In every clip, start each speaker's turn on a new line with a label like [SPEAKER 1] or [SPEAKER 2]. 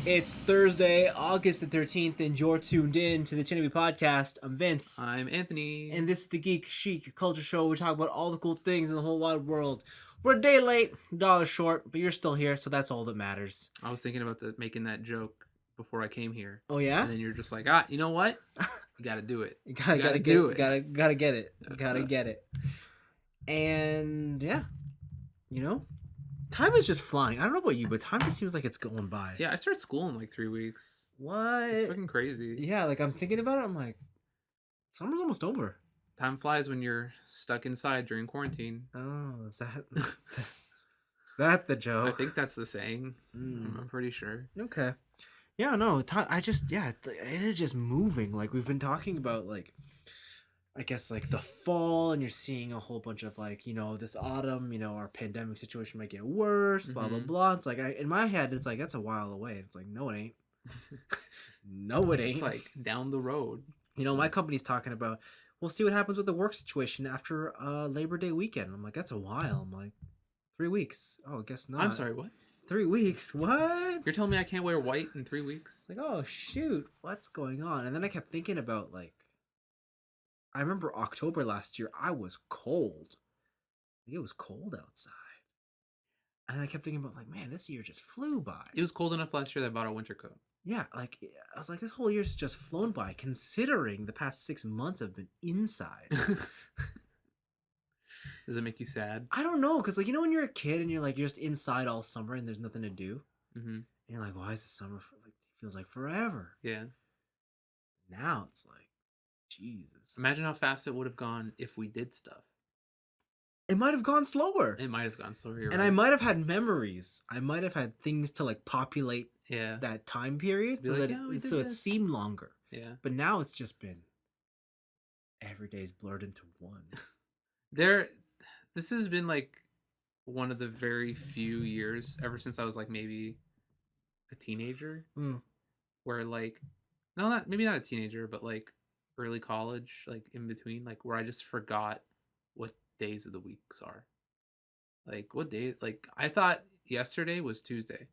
[SPEAKER 1] It's Thursday, August the 13th, and you're tuned in to the TNIAB podcast. I'm Vince,
[SPEAKER 2] I'm Anthony.
[SPEAKER 1] and this is the Geek Chic Culture Show. We talk about all the cool things in the whole wide world. We're a day late, $1 short, but you're still here, so that's all that matters.
[SPEAKER 2] I was thinking about making that joke before I came here.
[SPEAKER 1] Oh yeah?
[SPEAKER 2] And then you're just like, you know what? You got to do it.
[SPEAKER 1] You gotta get it. Gotta get it. Gotta get it. And yeah, time is just flying. I don't know about you, but time just seems like it's going by.
[SPEAKER 2] Yeah, I start school in like 3 weeks.
[SPEAKER 1] What?
[SPEAKER 2] It's fucking crazy.
[SPEAKER 1] Yeah, like I'm thinking about it. I'm like, summer's almost over.
[SPEAKER 2] Time flies when you're stuck inside during quarantine.
[SPEAKER 1] Oh, is that the joke?
[SPEAKER 2] I think that's the saying. I'm pretty sure.
[SPEAKER 1] Okay. Yeah, no, it is just moving. Like we've been talking about, like, I guess like the fall, and you're seeing a whole bunch of like, this autumn, our pandemic situation might get worse, blah blah blah. It's like in my head, it's like that's a while away. It's like no, it ain't. No, it ain't.
[SPEAKER 2] It's like down the road.
[SPEAKER 1] My company's talking about, we'll see what happens with the work situation after Labor Day weekend. I'm like, that's a while. I'm like, 3 weeks. Oh, I guess not.
[SPEAKER 2] I'm sorry, what?
[SPEAKER 1] 3 weeks? What?
[SPEAKER 2] You're telling me I can't wear white in 3 weeks?
[SPEAKER 1] Like, oh shoot, what's going on? And then I kept thinking about, like, I remember October last year, I was cold. It was cold outside. And I kept thinking about, like, man, this year just flew by.
[SPEAKER 2] It was cold enough last year that I bought a winter coat.
[SPEAKER 1] Yeah, like, I was like, this whole year's just flown by, considering the past 6 months have been inside.
[SPEAKER 2] Does it make you sad?
[SPEAKER 1] I don't know, because, like, when you're a kid and you're just inside all summer and there's nothing to do, and you're like, why is the summer, like, it feels like forever.
[SPEAKER 2] Yeah.
[SPEAKER 1] Now it's like, Jesus.
[SPEAKER 2] Imagine how fast it would have gone if we did stuff.
[SPEAKER 1] It might have gone slower.
[SPEAKER 2] It might have gone slower.
[SPEAKER 1] And right. I might have had memories. I might have had things to, like, populate that time period so it seemed longer.
[SPEAKER 2] Yeah.
[SPEAKER 1] But now it's just been every day's blurred into one.
[SPEAKER 2] This has been like one of the very few years ever since I was like maybe a teenager, where like maybe not a teenager, but like early college, like in between, like where I just forgot what days of the weeks are. Like what day? Like I thought yesterday was Tuesday.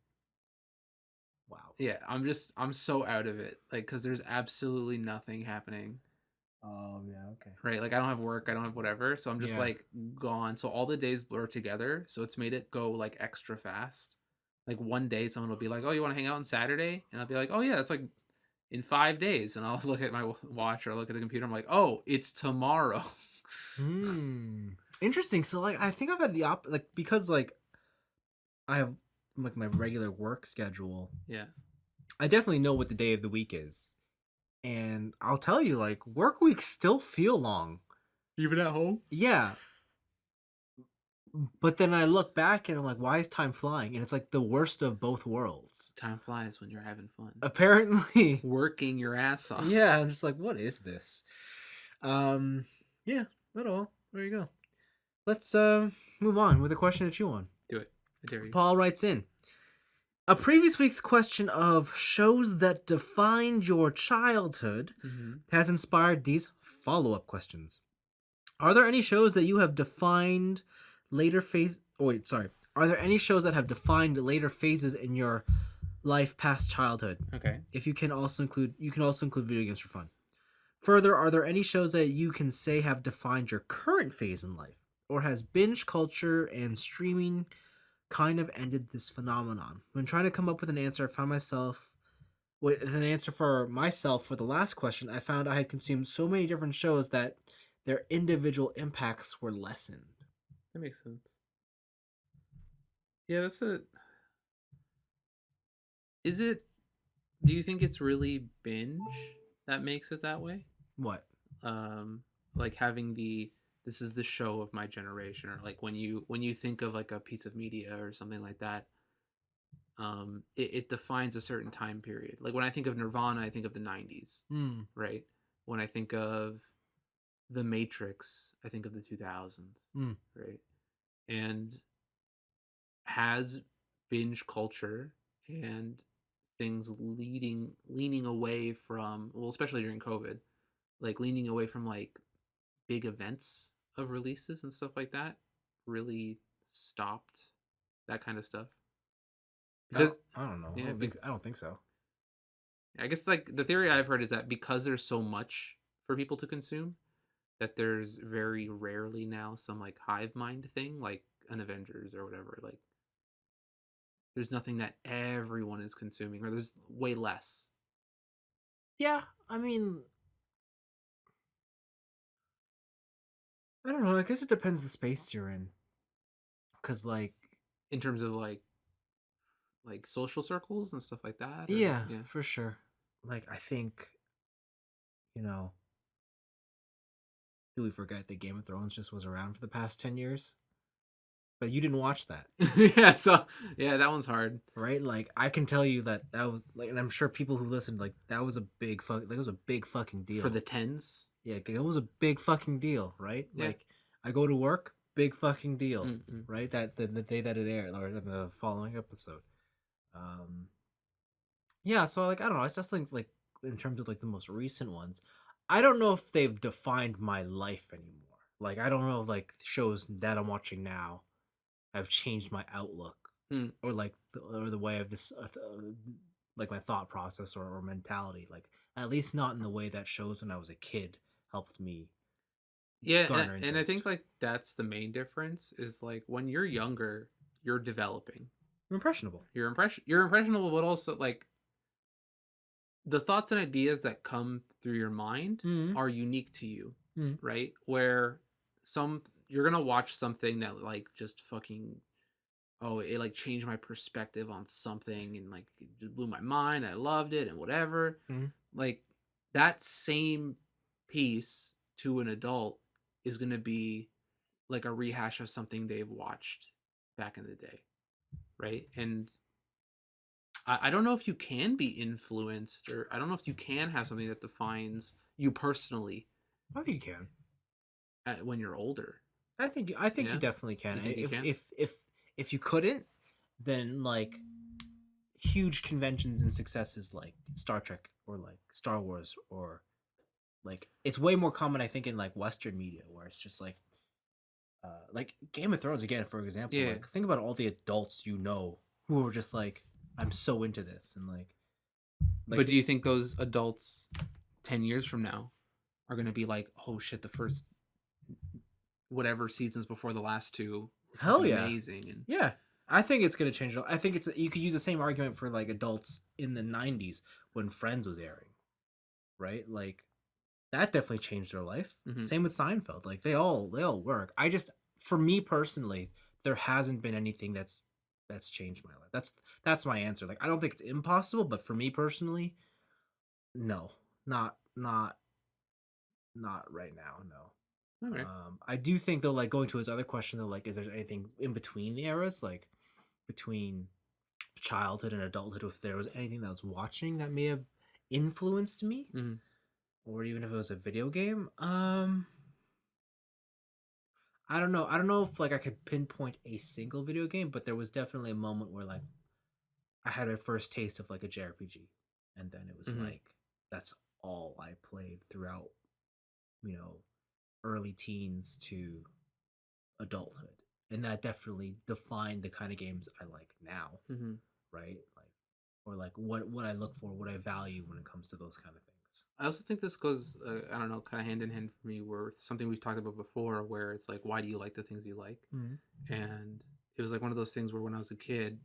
[SPEAKER 1] Wow.
[SPEAKER 2] Yeah, I'm so out of it, like because there's absolutely nothing happening.
[SPEAKER 1] Oh yeah, okay.
[SPEAKER 2] Right, like I don't have work, I don't have whatever, so I'm just like gone. So all the days blur together, so it's made it go like extra fast. Like one day someone will be like, "Oh, you want to hang out on Saturday?" And I'll be like, "Oh yeah, that's like in 5 days." And I'll look at my watch or look at the computer. I'm like, "Oh, it's tomorrow."
[SPEAKER 1] Interesting. So like I think I've had the because like I have like my regular work schedule.
[SPEAKER 2] Yeah.
[SPEAKER 1] I definitely know what the day of the week is. And I'll tell you, like, work weeks still feel long.
[SPEAKER 2] Even at home?
[SPEAKER 1] Yeah. But then I look back and I'm like, why is time flying? And it's like the worst of both worlds.
[SPEAKER 2] Time flies when you're having fun.
[SPEAKER 1] Apparently.
[SPEAKER 2] Working your ass off.
[SPEAKER 1] Yeah, I'm just like, what is this? Yeah, not all. There you go. Let's move on with a question to chew on.
[SPEAKER 2] Do it. I dare you.
[SPEAKER 1] Paul writes in, a previous week's question of shows that defined your childhood has inspired these follow-up questions. Are there any shows that you have defined later phase? Oh, wait, sorry. Are there any shows that have defined later phases in your life past childhood?
[SPEAKER 2] Okay.
[SPEAKER 1] If you can also include video games for fun. Further, are there any shows that you can say have defined your current phase in life, or has binge culture and streaming kind of ended this phenomenon? When trying to come up with an answer, I found myself with an answer for myself for the last question. I found I had consumed so many different shows that their individual impacts were lessened.
[SPEAKER 2] That makes sense. Yeah, that's it. Do you think it's really binge that makes it that way?
[SPEAKER 1] What?
[SPEAKER 2] Like having this is the show of my generation, or like when you think of like a piece of media or something like that, it defines a certain time period. Like when I think of Nirvana, I think of the 90s, right? When I think of The Matrix, I think of the 2000s, right? And has binge culture and things leaning away from, well, especially during COVID, like leaning away from like big events of releases and stuff like that, really stopped that kind of stuff? because
[SPEAKER 1] I don't know.
[SPEAKER 2] yeah,
[SPEAKER 1] I don't think so.
[SPEAKER 2] I guess like the theory I've heard is that because there's so much for people to consume, that there's very rarely now some like hive mind thing like an Avengers or whatever. Like there's nothing that everyone is consuming, or there's way less
[SPEAKER 1] Yeah, I mean, I don't know. I guess it depends the space you're in. Cause
[SPEAKER 2] in terms of like social circles and stuff like that. Or
[SPEAKER 1] yeah,
[SPEAKER 2] yeah,
[SPEAKER 1] for sure. I think you know, do we forget that Game of Thrones just was around for the past 10 years? But you didn't watch that,
[SPEAKER 2] yeah. So yeah, that one's hard
[SPEAKER 1] right? I can tell you that was and I'm sure people who listened that was a big it was a big fucking
[SPEAKER 2] for
[SPEAKER 1] deal.
[SPEAKER 2] the tens.
[SPEAKER 1] Yeah, it was a big fucking deal, right?
[SPEAKER 2] Yeah.
[SPEAKER 1] I go to work, big fucking deal,
[SPEAKER 2] Mm-mm.
[SPEAKER 1] right? That the day that it aired or the following episode. Um, yeah, so I don't know. I just think in terms of the most recent ones, I don't know if they've defined my life anymore. I don't know if shows that I'm watching now have changed my outlook
[SPEAKER 2] Mm.
[SPEAKER 1] or or the way of this my thought process or mentality. At least not in the way that shows when I was a kid helped me
[SPEAKER 2] Yeah,
[SPEAKER 1] garner
[SPEAKER 2] and I think
[SPEAKER 1] interest.
[SPEAKER 2] like that's the main difference is like when you're younger, you're developing.
[SPEAKER 1] I'm impressionable.
[SPEAKER 2] You're impressionable, but also like the thoughts and ideas that come through your mind
[SPEAKER 1] Mm-hmm.
[SPEAKER 2] are unique to you,
[SPEAKER 1] Mm-hmm.
[SPEAKER 2] right? Where some you're gonna watch something that like just fucking oh it like changed my perspective on something and like it just blew my mind. I loved it and whatever.
[SPEAKER 1] Mm-hmm.
[SPEAKER 2] Like that same piece to an adult is gonna be like a rehash of something they've watched back in the day, right? And I don't know if you can be influenced, or I don't know if you can have something that defines you personally
[SPEAKER 1] I think you can.
[SPEAKER 2] when you're older.
[SPEAKER 1] I think you
[SPEAKER 2] Yeah,
[SPEAKER 1] definitely can.
[SPEAKER 2] you think you can?
[SPEAKER 1] If you couldn't, then huge conventions and successes like Star Trek or Star Wars or it's way more common I think in Western media where it's just Game of Thrones again for example.
[SPEAKER 2] Yeah,
[SPEAKER 1] Think about all the adults who are just I'm so into this and
[SPEAKER 2] but
[SPEAKER 1] the,
[SPEAKER 2] do you think those adults 10 years from now are going to be like, oh shit, the first whatever seasons before the last two were
[SPEAKER 1] hell
[SPEAKER 2] fucking
[SPEAKER 1] yeah.
[SPEAKER 2] amazing? And
[SPEAKER 1] Yeah. I think it's gonna change. I think you could use the same argument for adults in the '90s when Friends was airing, right? That definitely changed their life.
[SPEAKER 2] mm-hmm,
[SPEAKER 1] Same with Seinfeld. They all work. For me personally, there hasn't been anything that's changed my life. That's my answer. I don't think it's impossible, but for me personally, no, not not not right now. No.
[SPEAKER 2] okay,
[SPEAKER 1] I do think though, going to his other question though, is there anything in between the eras, between childhood and adulthood, if there was anything that I was watching that may have influenced me,
[SPEAKER 2] mm-hmm,
[SPEAKER 1] or even if it was a video game? I don't know. I don't know if I could pinpoint a single video game, but there was definitely a moment where I had my first taste of a JRPG, and then it was
[SPEAKER 2] mm-hmm,
[SPEAKER 1] that's all I played throughout, you know, early teens to adulthood, and that definitely defined the kind of games I like now,
[SPEAKER 2] mm-hmm.
[SPEAKER 1] right? Or what I look for, what I value when it comes to those kind of things.
[SPEAKER 2] I also think this goes, I don't know, kind of hand in hand for me, where it's something we've talked about before, where it's like, why do you like the things you like?
[SPEAKER 1] Mm-hmm.
[SPEAKER 2] And it was like one of those things where when I was a kid,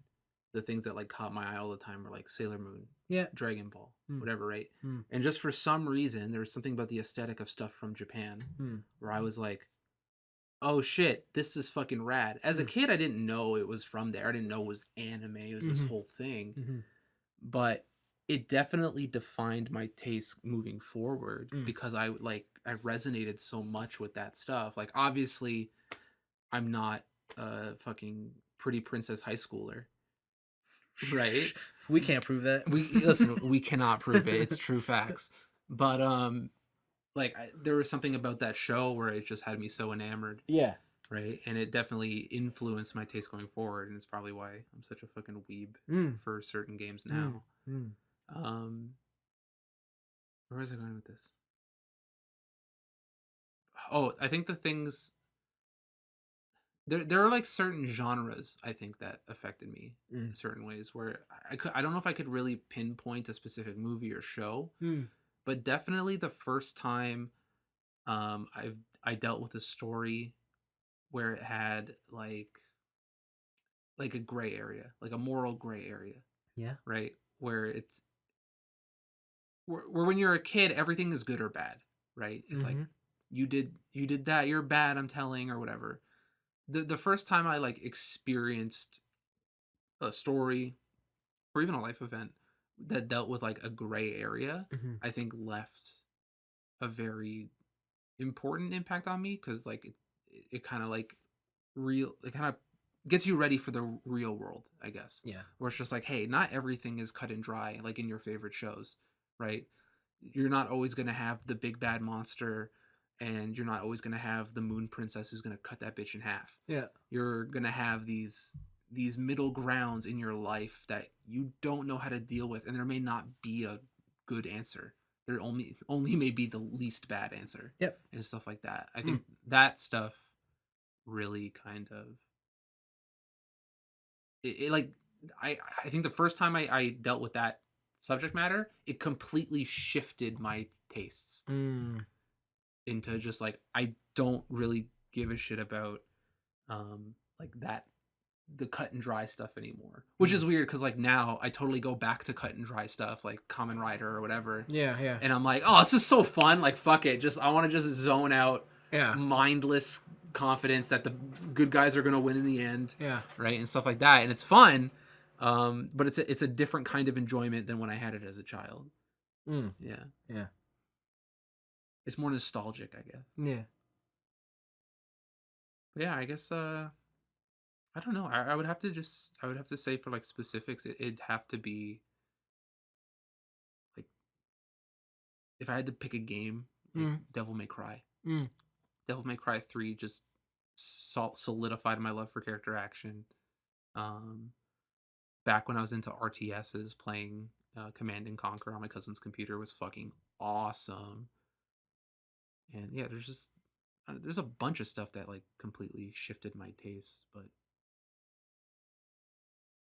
[SPEAKER 2] the things that like caught my eye all the time were like Sailor Moon,
[SPEAKER 1] Yeah.
[SPEAKER 2] Dragon Ball,
[SPEAKER 1] Mm-hmm.
[SPEAKER 2] whatever, right? And just for some reason, there was something about the aesthetic of stuff from Japan
[SPEAKER 1] Mm-hmm.
[SPEAKER 2] where I was like, oh shit, this is fucking rad. As a kid, I didn't know it was from there. I didn't know it was anime. It was this
[SPEAKER 1] Mm-hmm.
[SPEAKER 2] whole thing.
[SPEAKER 1] Mm-hmm.
[SPEAKER 2] But it definitely defined my taste moving forward because I resonated so much with that stuff. Like obviously I'm not a fucking pretty princess high schooler, right?
[SPEAKER 1] We can't prove that.
[SPEAKER 2] We listen, we cannot prove it. It's true facts. But there was something about that show where it just had me so enamored,
[SPEAKER 1] Yeah.
[SPEAKER 2] right? And it definitely influenced my taste going forward, and it's probably why I'm such a fucking weeb
[SPEAKER 1] Mm.
[SPEAKER 2] for certain games
[SPEAKER 1] Mm.
[SPEAKER 2] now.
[SPEAKER 1] Mm.
[SPEAKER 2] Um, where was I going with this? Oh, I think the things there are like certain genres I think that affected me
[SPEAKER 1] Mm.
[SPEAKER 2] in certain ways where I don't know if I could really pinpoint a specific movie or show,
[SPEAKER 1] Mm.
[SPEAKER 2] but definitely the first time I dealt with a story where it had like a gray area, like a moral gray area,
[SPEAKER 1] Yeah.
[SPEAKER 2] right? Where it's where when you're a kid, everything is good or bad, right? It's like
[SPEAKER 1] Mm-hmm.
[SPEAKER 2] you did that, you're bad, I'm telling, or whatever. The first time I like experienced a story or even a life event that dealt with like a gray area,
[SPEAKER 1] Mm-hmm.
[SPEAKER 2] I think left a very important impact on me because like it kind of like it kind of gets you ready for the real world, I guess.
[SPEAKER 1] Yeah.
[SPEAKER 2] Where it's just like, hey, not everything is cut and dry like in your favorite shows, right? You're not always going to have the big bad monster, and you're not always going to have the moon princess who's going to cut that bitch in half.
[SPEAKER 1] Yeah.
[SPEAKER 2] You're going to have these middle grounds in your life that you don't know how to deal with, and there may not be a good answer. There only may be the least bad answer
[SPEAKER 1] Yep.
[SPEAKER 2] and stuff like that. I
[SPEAKER 1] Mm.
[SPEAKER 2] think that stuff really kind of it like I think the first time I dealt with that subject matter, it completely shifted my tastes
[SPEAKER 1] Mm.
[SPEAKER 2] into just like I don't really give a shit about like that the cut and dry stuff anymore. Which
[SPEAKER 1] Mm.
[SPEAKER 2] is weird because like now I totally go back to cut and dry stuff like Kamen Rider or whatever.
[SPEAKER 1] Yeah. Yeah.
[SPEAKER 2] And I'm like, oh, this is so fun. Like fuck it. Just I want to just zone out
[SPEAKER 1] Yeah.
[SPEAKER 2] mindless confidence that the good guys are gonna win in the end.
[SPEAKER 1] Yeah.
[SPEAKER 2] Right? And stuff like that. And it's fun. But it's a different kind of enjoyment than when I had it as a child.
[SPEAKER 1] Mm.
[SPEAKER 2] Yeah.
[SPEAKER 1] Yeah.
[SPEAKER 2] It's more nostalgic, I guess.
[SPEAKER 1] Yeah.
[SPEAKER 2] But yeah, I guess I don't know. I would have to say for like specifics, it'd have to be like if I had to pick a game, like
[SPEAKER 1] Mm.
[SPEAKER 2] Devil May Cry.
[SPEAKER 1] Mm.
[SPEAKER 2] Devil May Cry 3 just solidified my love for character action. Um, Back when I was into RTSs, playing Command and Conquer on my cousin's computer was fucking awesome. And yeah, there's a bunch of stuff that like completely shifted my taste, but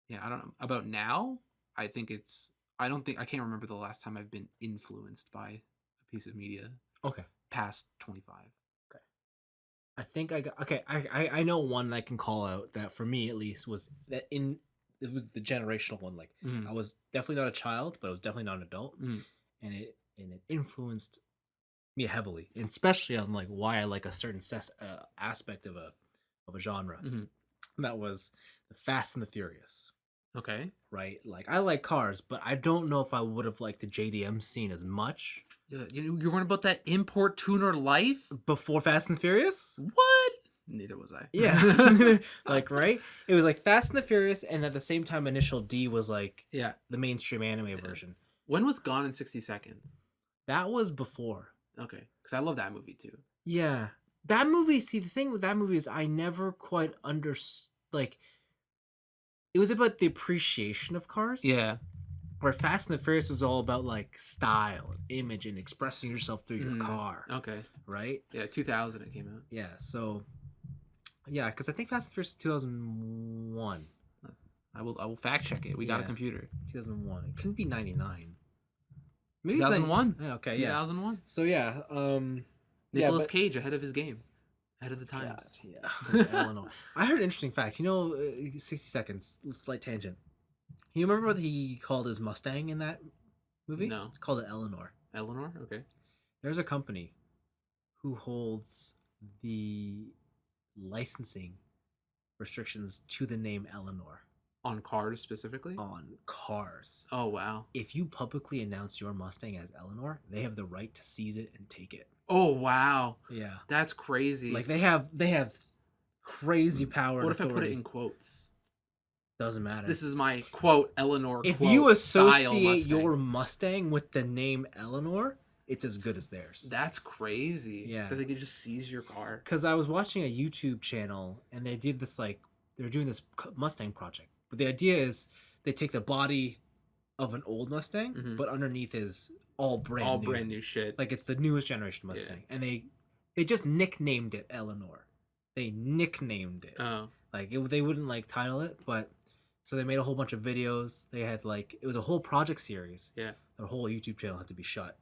[SPEAKER 2] yeah, I don't know about now. I think it's I can't remember the last time I've been influenced by a piece of media
[SPEAKER 1] Okay.
[SPEAKER 2] past 25.
[SPEAKER 1] Okay. I think I got okay. I know one that I can call out that for me at least was that in it was the generational one. Like
[SPEAKER 2] Mm,
[SPEAKER 1] I was definitely not a child, but I was definitely not an adult,
[SPEAKER 2] mm,
[SPEAKER 1] and it influenced me heavily, and especially on like why I like a certain aspect of a genre.
[SPEAKER 2] mhm.
[SPEAKER 1] And that was the Fast and the Furious.
[SPEAKER 2] Okay.
[SPEAKER 1] Right? Like I like cars, but I don't know if I would have liked the JDM scene as much
[SPEAKER 2] Yeah, you weren't about that import tuner life?
[SPEAKER 1] before Fast and the Furious.
[SPEAKER 2] What? Neither was I.
[SPEAKER 1] Yeah. Like, right? It was like Fast and the Furious, and at the same time, Initial D was like
[SPEAKER 2] Yeah.
[SPEAKER 1] the mainstream anime version.
[SPEAKER 2] When was Gone in 60 Seconds?
[SPEAKER 1] That was before.
[SPEAKER 2] Okay, because I love that movie too.
[SPEAKER 1] Yeah. That movie, see, the thing with that movie is I never quite understood. Like, it was about the appreciation of cars.
[SPEAKER 2] Yeah.
[SPEAKER 1] Where Fast and the Furious was all about like style, and image, and expressing yourself through your car.
[SPEAKER 2] Okay.
[SPEAKER 1] Right?
[SPEAKER 2] Yeah, 2000 it came out.
[SPEAKER 1] Yeah, so yeah, because I think Fast and Furious 2001.
[SPEAKER 2] I will fact check it. We got a computer.
[SPEAKER 1] 2001. It couldn't be 99. Maybe
[SPEAKER 2] 2001.
[SPEAKER 1] Yeah, okay,
[SPEAKER 2] 2001.
[SPEAKER 1] So yeah,
[SPEAKER 2] Nicolas Cage ahead of his game. Ahead of the
[SPEAKER 1] God,
[SPEAKER 2] times.
[SPEAKER 1] yeah. Eleanor. I heard an interesting fact. You know, 60 seconds, slight tangent. You remember what he called his Mustang in that movie?
[SPEAKER 2] No.
[SPEAKER 1] He called it Eleanor.
[SPEAKER 2] Eleanor? Okay.
[SPEAKER 1] There's a company who holds the licensing restrictions to the name Eleanor
[SPEAKER 2] On cars specifically?
[SPEAKER 1] on cars.
[SPEAKER 2] Oh, wow.
[SPEAKER 1] If you publicly announce your Mustang as Eleanor, they have the right to seize it and take it.
[SPEAKER 2] Oh, wow.
[SPEAKER 1] Yeah.
[SPEAKER 2] That's crazy.
[SPEAKER 1] Like they have crazy power.
[SPEAKER 2] What
[SPEAKER 1] and
[SPEAKER 2] if I put it
[SPEAKER 1] authority.
[SPEAKER 2] in quotes?
[SPEAKER 1] Doesn't matter.
[SPEAKER 2] This is my quote, Eleanor
[SPEAKER 1] If
[SPEAKER 2] quote,
[SPEAKER 1] you
[SPEAKER 2] style
[SPEAKER 1] associate
[SPEAKER 2] Mustang.
[SPEAKER 1] your Mustang with the name Eleanor, it's as good as theirs.
[SPEAKER 2] That's crazy.
[SPEAKER 1] Yeah.
[SPEAKER 2] That they could just seize your car.
[SPEAKER 1] Because I was watching a YouTube channel and they did this they were doing this Mustang project. But the idea is they take the body of an old Mustang, but underneath is all brand new.
[SPEAKER 2] Brand new shit.
[SPEAKER 1] Like it's the newest generation Mustang. And they just nicknamed it Eleanor. They nicknamed it.
[SPEAKER 2] Oh.
[SPEAKER 1] Like they wouldn't like title it, but so they made a whole bunch of videos. They had like it was a whole project series.
[SPEAKER 2] Yeah.
[SPEAKER 1] Their whole YouTube channel had to be shut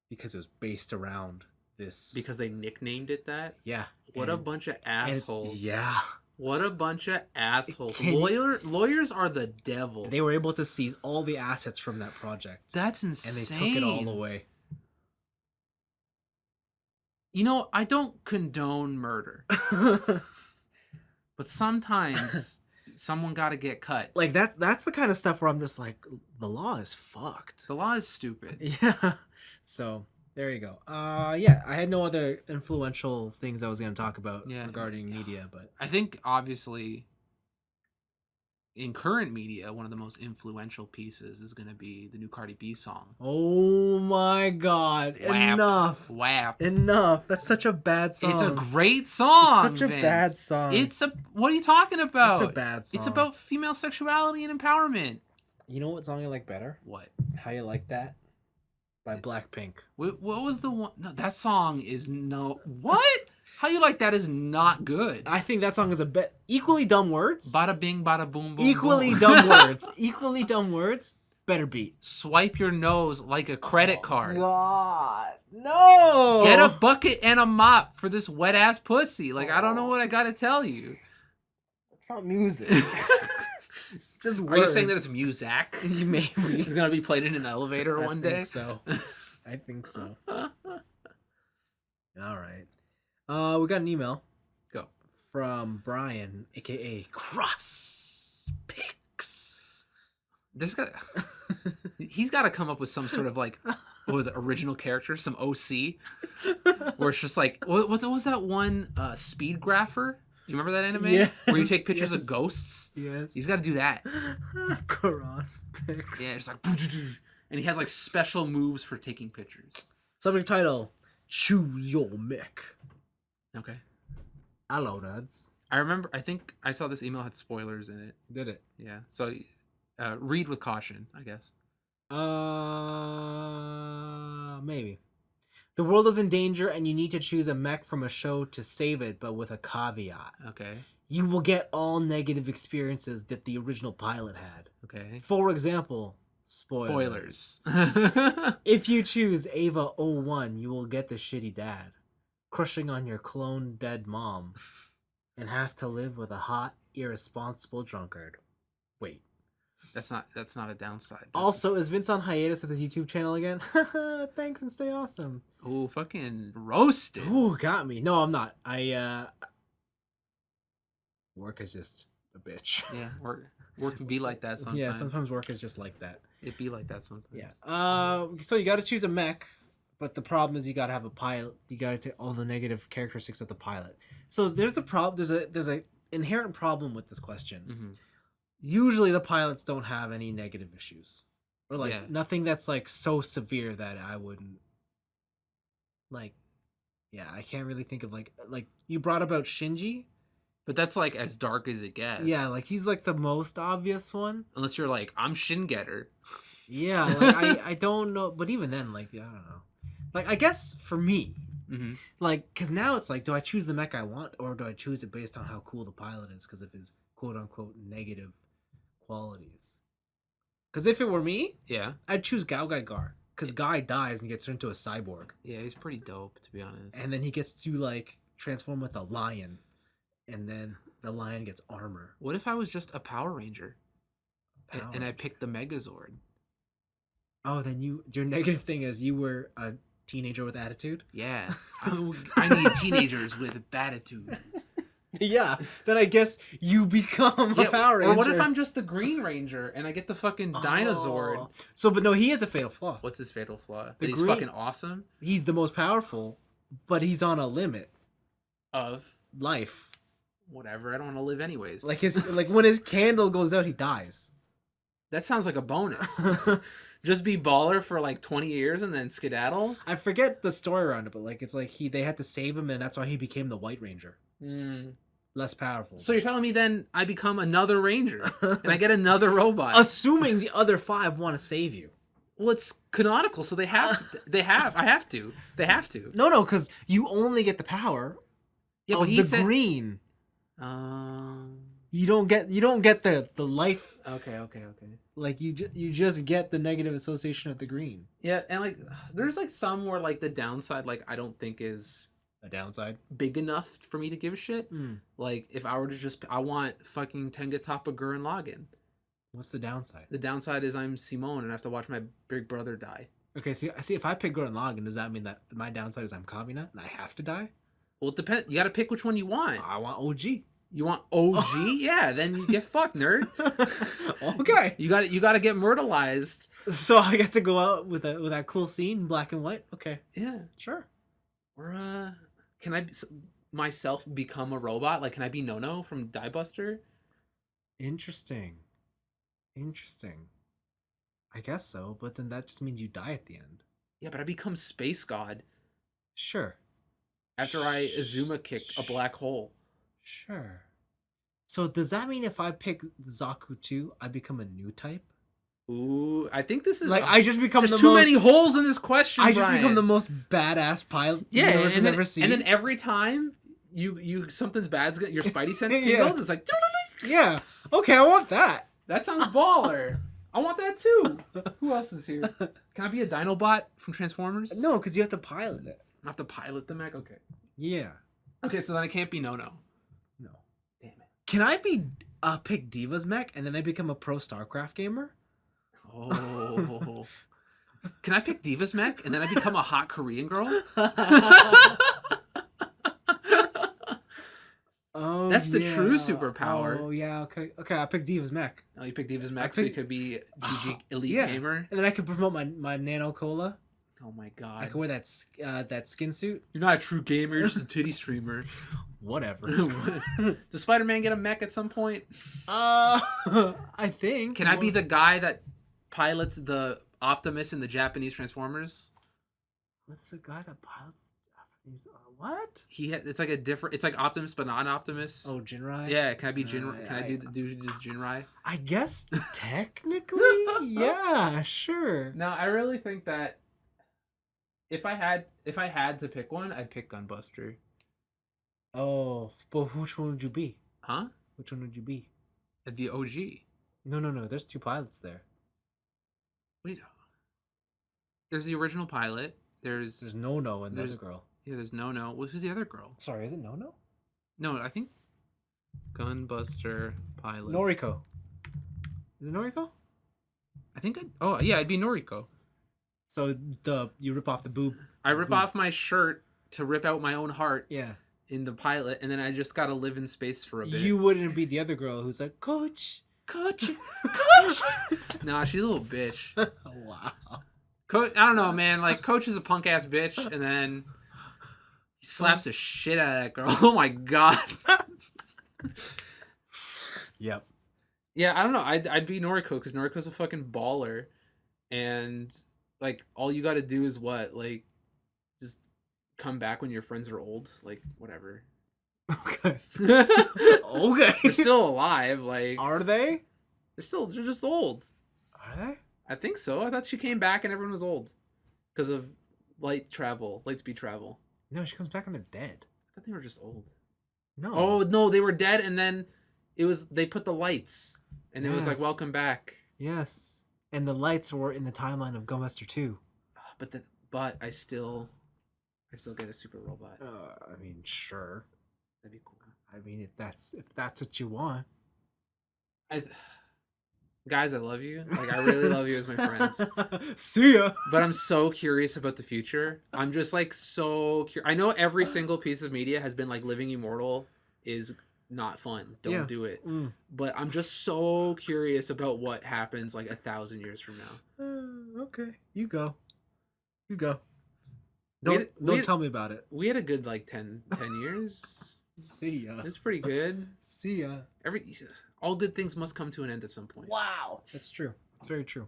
[SPEAKER 1] because it was based around this.
[SPEAKER 2] Because they nicknamed it that?
[SPEAKER 1] Yeah.
[SPEAKER 2] What a bunch of assholes.
[SPEAKER 1] Yeah.
[SPEAKER 2] What a bunch of assholes.
[SPEAKER 1] Can you-
[SPEAKER 2] Lawyers are the devil.
[SPEAKER 1] They were able to seize all the assets from that project.
[SPEAKER 2] That's
[SPEAKER 1] And
[SPEAKER 2] insane.
[SPEAKER 1] they took it all away.
[SPEAKER 2] You know, I don't condone murder. But sometimes someone got to get cut.
[SPEAKER 1] Like that's the kind of stuff where I'm just like, the law is fucked.
[SPEAKER 2] The law is stupid.
[SPEAKER 1] Yeah. So there you go. Yeah, I had no other influential things I was going to talk about regarding media, but
[SPEAKER 2] I think obviously in current media, one of the most influential pieces is going to be the new Cardi B song.
[SPEAKER 1] oh my god,
[SPEAKER 2] WAP.
[SPEAKER 1] enough.
[SPEAKER 2] WAP.
[SPEAKER 1] Enough. That's such a bad song.
[SPEAKER 2] It's a great song.
[SPEAKER 1] It's such a
[SPEAKER 2] Vince.
[SPEAKER 1] bad song.
[SPEAKER 2] What are you talking about?
[SPEAKER 1] It's a bad song.
[SPEAKER 2] It's about female sexuality and empowerment.
[SPEAKER 1] You know what song I like better?
[SPEAKER 2] What?
[SPEAKER 1] How You Like That by Blackpink.
[SPEAKER 2] What was the one? No, that song is no. What? How You Like That is not good.
[SPEAKER 1] I think that song is a bit equally dumb words.
[SPEAKER 2] Bada bing, bada boom, boom.
[SPEAKER 1] Equally
[SPEAKER 2] boom.
[SPEAKER 1] dumb words. Equally dumb words. Better beat.
[SPEAKER 2] Swipe your nose like a credit card.
[SPEAKER 1] God. No.
[SPEAKER 2] Get a bucket and a mop for this wet ass pussy. Like, I don't know what I gotta tell you.
[SPEAKER 1] It's not music. It's just words.
[SPEAKER 2] Are you saying that it's Muzak?
[SPEAKER 1] Maybe.
[SPEAKER 2] It's gonna be played in an elevator one day?
[SPEAKER 1] So. I think so. All right. We got an email.
[SPEAKER 2] Go.
[SPEAKER 1] From Brian, aka Cross Picks.
[SPEAKER 2] This guy, he's got to come up with some sort of like, what was it, original character, some OC, where it's just like, what was that one, Speed Grapher? Do you remember that anime?
[SPEAKER 1] Yes,
[SPEAKER 2] where you take pictures
[SPEAKER 1] yes.
[SPEAKER 2] of ghosts?
[SPEAKER 1] Yes.
[SPEAKER 2] He's got to do that.
[SPEAKER 1] Cross Picks.
[SPEAKER 2] Yeah, it's like, and he has like special moves for taking pictures.
[SPEAKER 1] Subject title: Choose Your Mech.
[SPEAKER 2] Okay.
[SPEAKER 1] Hello, nerds.
[SPEAKER 2] I think I saw this email had spoilers in it.
[SPEAKER 1] Did it?
[SPEAKER 2] Yeah. So, read with caution, I guess.
[SPEAKER 1] Maybe. The world is in danger and you need to choose a mech from a show to save it, but with a caveat.
[SPEAKER 2] Okay.
[SPEAKER 1] You will get all negative experiences that the original pilot had.
[SPEAKER 2] Okay.
[SPEAKER 1] For example, spoilers.
[SPEAKER 2] Spoilers.
[SPEAKER 1] If you choose Ava 01, you will get the shitty dad, crushing on your clone dead mom, and have to live with a hot, irresponsible drunkard. Wait.
[SPEAKER 2] That's not a downside.
[SPEAKER 1] Also, is Vince on hiatus with his YouTube channel again? Thanks and stay awesome.
[SPEAKER 2] Oh, fucking roasted.
[SPEAKER 1] Ooh, got me. No, I'm not. Work is just a bitch.
[SPEAKER 2] Yeah, work can be like that sometimes.
[SPEAKER 1] Yeah, sometimes work is just like that.
[SPEAKER 2] It be like that sometimes.
[SPEAKER 1] Yeah. So you got to choose a mech, but the problem is you got to have a pilot. You got to take all the negative characteristics of the pilot. So there's the problem. There's a inherent problem with this question.
[SPEAKER 2] Mm-hmm.
[SPEAKER 1] Usually the pilots don't have any negative issues, or like
[SPEAKER 2] Yeah.
[SPEAKER 1] nothing that's like so severe that I wouldn't like. Yeah, I can't really think of like you brought about Shinji.
[SPEAKER 2] But that's like as dark as it gets.
[SPEAKER 1] Yeah, like he's like the most obvious one.
[SPEAKER 2] Unless you're like, I'm Shin Getter.
[SPEAKER 1] Yeah, like I don't know, but even then, like I don't know. Like I guess for me,
[SPEAKER 2] Mm-hmm.
[SPEAKER 1] like because now it's like, do I choose the mech I want, or do I choose it based on how cool the pilot is because of his quote unquote negative qualities? Because if it were me,
[SPEAKER 2] Yeah.
[SPEAKER 1] I'd choose Gao Gai Gar because Guy dies and gets turned into a cyborg,
[SPEAKER 2] Yeah, he's pretty dope, to be honest.
[SPEAKER 1] and then he gets to like transform with a lion, and then the lion gets armor.
[SPEAKER 2] What if I was just a Power Ranger?
[SPEAKER 1] Power
[SPEAKER 2] And I
[SPEAKER 1] Ranger.
[SPEAKER 2] picked the Megazord?
[SPEAKER 1] Oh, then your negative thing is you were a teenager with attitude.
[SPEAKER 2] Yeah. I need teenagers with attitude.
[SPEAKER 1] Yeah, then I guess you become a Power Ranger.
[SPEAKER 2] Or what if I'm just the Green Ranger and I get the fucking dinosaur?
[SPEAKER 1] Oh. So, but no, he has a fatal flaw.
[SPEAKER 2] What's his fatal flaw?
[SPEAKER 1] The
[SPEAKER 2] That he's
[SPEAKER 1] green-
[SPEAKER 2] fucking awesome?
[SPEAKER 1] He's the most powerful, but he's on a limit.
[SPEAKER 2] Of
[SPEAKER 1] Life.
[SPEAKER 2] whatever. I don't want to live anyways.
[SPEAKER 1] Like when his candle goes out, he dies.
[SPEAKER 2] That sounds like a bonus. Just be baller for like 20 years and then skedaddle?
[SPEAKER 1] I forget the story around it, but like it's like they had to save him, and that's why he became the White Ranger. Less powerful.
[SPEAKER 2] So you're telling me then I become another ranger and I get another robot?
[SPEAKER 1] Assuming the other 5 want to save you.
[SPEAKER 2] Well, it's canonical, so I have to. They have to.
[SPEAKER 1] No, because you only get the power
[SPEAKER 2] Yeah, but
[SPEAKER 1] of
[SPEAKER 2] he
[SPEAKER 1] the
[SPEAKER 2] said.
[SPEAKER 1] green.
[SPEAKER 2] Um.
[SPEAKER 1] You don't get the life,
[SPEAKER 2] Okay.
[SPEAKER 1] like you just get the negative association of the green.
[SPEAKER 2] Yeah, and like, there's like some where like the downside, like I don't think is
[SPEAKER 1] A downside.
[SPEAKER 2] big enough for me to give a shit.
[SPEAKER 1] Mm.
[SPEAKER 2] Like if I were to just, I want fucking Tenga Toppa Gurren Lagann.
[SPEAKER 1] What's the downside?
[SPEAKER 2] The downside is I'm Simone and I have to watch my big brother die.
[SPEAKER 1] Okay, see if I pick Gurren Lagann, does that mean that my downside is I'm Kamina and I have to die?
[SPEAKER 2] Well, it depends. You got to pick which one you want.
[SPEAKER 1] I want OG.
[SPEAKER 2] You want OG? Yeah, then you get fucked, nerd.
[SPEAKER 1] Okay.
[SPEAKER 2] You got to get myrtleized.
[SPEAKER 1] So I get to go out with that cool scene, black and white. Okay,
[SPEAKER 2] Yeah.
[SPEAKER 1] sure.
[SPEAKER 2] Or can I myself become a robot? Like, can I be Nono from Die Buster?
[SPEAKER 1] Interesting. I guess so, but then that just means you die at the end.
[SPEAKER 2] Yeah, but I become Space God
[SPEAKER 1] Sure.
[SPEAKER 2] after I Azuma kick a black hole.
[SPEAKER 1] Sure. So does that mean if I pick Zaku 2, I become a new type?
[SPEAKER 2] Ooh, I think this is
[SPEAKER 1] Like I just become
[SPEAKER 2] there's
[SPEAKER 1] the
[SPEAKER 2] too
[SPEAKER 1] most.
[SPEAKER 2] many holes in this question.
[SPEAKER 1] I just become
[SPEAKER 2] Brian.
[SPEAKER 1] the most badass pilot the
[SPEAKER 2] Yeah,
[SPEAKER 1] universe has
[SPEAKER 2] and then,
[SPEAKER 1] ever seen.
[SPEAKER 2] and then every time you something's bad's your Spidey sense tingles,
[SPEAKER 1] Yeah.
[SPEAKER 2] it's like
[SPEAKER 1] Yeah. Okay, I want that.
[SPEAKER 2] that sounds baller. I want that too. Who else is here? Can I be a Dinobot from Transformers?
[SPEAKER 1] No, because you have to pilot it.
[SPEAKER 2] I have to pilot the mech. Okay.
[SPEAKER 1] Yeah.
[SPEAKER 2] Okay, so then I can't be No.
[SPEAKER 1] No.
[SPEAKER 2] Damn it.
[SPEAKER 1] Can I be pick Diva's mech and then I become a pro StarCraft gamer?
[SPEAKER 2] Oh. Can I pick Diva's mech and then I become a hot Korean girl?
[SPEAKER 1] Oh,
[SPEAKER 2] That's the
[SPEAKER 1] yeah.
[SPEAKER 2] true superpower.
[SPEAKER 1] Oh yeah. Okay. I pick Diva's mech,
[SPEAKER 2] Oh, you pick Diva's
[SPEAKER 1] I
[SPEAKER 2] mech so you
[SPEAKER 1] pick-
[SPEAKER 2] could be GG Elite
[SPEAKER 1] Yeah.
[SPEAKER 2] Gamer?
[SPEAKER 1] and then I can promote my Nano Cola.
[SPEAKER 2] Oh my
[SPEAKER 1] I
[SPEAKER 2] god.
[SPEAKER 1] can wear that skin suit.
[SPEAKER 2] You're not a true gamer, you're just a titty streamer.
[SPEAKER 1] Whatever.
[SPEAKER 2] Does Spider-Man get a mech at some point?
[SPEAKER 1] I think.
[SPEAKER 2] Can I be the guy that pilots the Optimus in the Japanese Transformers?
[SPEAKER 1] What's the guy that pilots? What?
[SPEAKER 2] It's like a different. It's like Optimus, but not Optimus.
[SPEAKER 1] Oh, Jinrai.
[SPEAKER 2] Yeah, can I be Jin? Can I
[SPEAKER 1] I-
[SPEAKER 2] do just Jinrai?
[SPEAKER 1] I guess technically, yeah, sure.
[SPEAKER 2] No, I really think that if I had to pick one, I'd pick Gunbuster.
[SPEAKER 1] Oh, but which one would you be?
[SPEAKER 2] Huh?
[SPEAKER 1] Which one would you be?
[SPEAKER 2] The OG.
[SPEAKER 1] No. There's two pilots there.
[SPEAKER 2] Wait. There's the original pilot.
[SPEAKER 1] There's
[SPEAKER 2] There's
[SPEAKER 1] No and the
[SPEAKER 2] there's-
[SPEAKER 1] other girl.
[SPEAKER 2] yeah. There's No. Who's the other girl?
[SPEAKER 1] Sorry, is it No?
[SPEAKER 2] No, I think Gunbuster pilot.
[SPEAKER 1] Noriko. Is it Noriko?
[SPEAKER 2] I think. Oh yeah, I'd be Noriko.
[SPEAKER 1] So you rip off the boob.
[SPEAKER 2] I rip off my shirt to rip out my own heart
[SPEAKER 1] Yeah.
[SPEAKER 2] in the pilot, and then I just gotta live in space for a bit.
[SPEAKER 1] You wouldn't be the other girl who's like, Coach.
[SPEAKER 2] Coach. Nah, she's a little bitch.
[SPEAKER 1] Wow.
[SPEAKER 2] Coach, I don't know, man. Like, Coach is a punk ass bitch, and then he slaps the shit out of that girl. Oh my god.
[SPEAKER 1] Yep.
[SPEAKER 2] Yeah, I don't know. I'd be Noriko because Noriko's a fucking baller, and like all you got to do is what, like, just come back when your friends are old, like whatever.
[SPEAKER 1] Okay.
[SPEAKER 2] They're
[SPEAKER 1] Okay.
[SPEAKER 2] still alive. Like
[SPEAKER 1] Are they?
[SPEAKER 2] they're just old.
[SPEAKER 1] Are they?
[SPEAKER 2] I think so. I thought she came back and everyone was old because of light speed travel.
[SPEAKER 1] No, she comes back and they're dead.
[SPEAKER 2] I thought they were just old.
[SPEAKER 1] No.
[SPEAKER 2] Oh no, they were dead, and then they put the lights, and it was like
[SPEAKER 1] Yes.
[SPEAKER 2] welcome back.
[SPEAKER 1] Yes. And the lights were in the timeline of Gunbuster 2.
[SPEAKER 2] But I still get a super robot.
[SPEAKER 1] I mean, sure.
[SPEAKER 2] That'd be cool.
[SPEAKER 1] I mean, if that's what you want.
[SPEAKER 2] Guys, I love you. Like I really love you as my friends.
[SPEAKER 1] See ya.
[SPEAKER 2] But I'm so curious about the future. I'm just like so curious. I know every single piece of media has been like living immortal is not fun. Don't
[SPEAKER 1] Yeah.
[SPEAKER 2] do it.
[SPEAKER 1] Mm.
[SPEAKER 2] But I'm just so curious about what happens like 1,000 years from now.
[SPEAKER 1] Okay, you go.
[SPEAKER 2] We
[SPEAKER 1] Don't
[SPEAKER 2] had- we had-
[SPEAKER 1] tell me about it.
[SPEAKER 2] We had a good like 10 years.
[SPEAKER 1] See ya.
[SPEAKER 2] It's pretty good.
[SPEAKER 1] See ya.
[SPEAKER 2] All good things must come to an end at some point.
[SPEAKER 1] Wow, that's true. It's very true.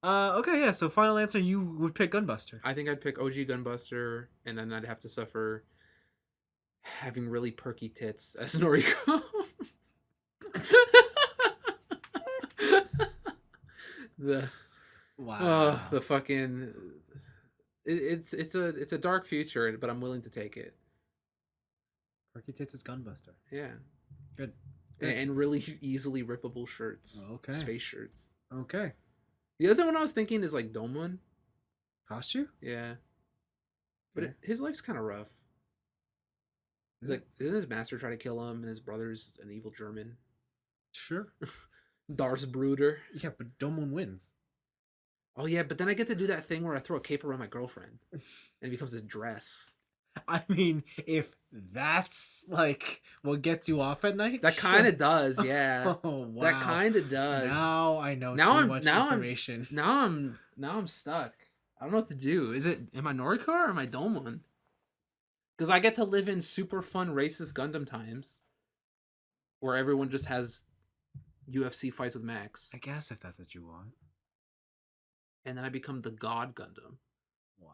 [SPEAKER 1] Okay, yeah. So final answer, you would pick Gunbuster.
[SPEAKER 2] I think I'd pick OG Gunbuster, and then I'd have to suffer having really perky tits as Noriko.
[SPEAKER 1] Wow.
[SPEAKER 2] The fucking it's a dark future, but I'm willing to take it.
[SPEAKER 1] Perky Tits is Gunbuster.
[SPEAKER 2] Yeah.
[SPEAKER 1] Good.
[SPEAKER 2] And really easily rippable shirts.
[SPEAKER 1] Okay.
[SPEAKER 2] Space shirts.
[SPEAKER 1] Okay.
[SPEAKER 2] The other one I was thinking is like Domon.
[SPEAKER 1] Kostu?
[SPEAKER 2] Yeah. But
[SPEAKER 1] Okay.
[SPEAKER 2] his life's kind of rough. He's like, isn't his master try to kill him, and his brother's an evil German?
[SPEAKER 1] Sure.
[SPEAKER 2] Darth Bruder.
[SPEAKER 1] Yeah, but Domon wins.
[SPEAKER 2] Oh yeah, but then I get to do that thing where I throw a cape around my girlfriend, and it becomes a dress.
[SPEAKER 1] I mean, if that's like what gets you off at night,
[SPEAKER 2] That kind of does, yeah.
[SPEAKER 1] Oh wow,
[SPEAKER 2] That kind of does.
[SPEAKER 1] Now I know
[SPEAKER 2] Now
[SPEAKER 1] too much information.
[SPEAKER 2] Now I'm stuck. I don't know what to do. Am I Noriko or am I Domon? Because I get to live in super fun racist Gundam times, where everyone just has UFC fights with Max,
[SPEAKER 1] I guess if that's what you want.
[SPEAKER 2] and then I become the God Gundam.
[SPEAKER 1] Wow.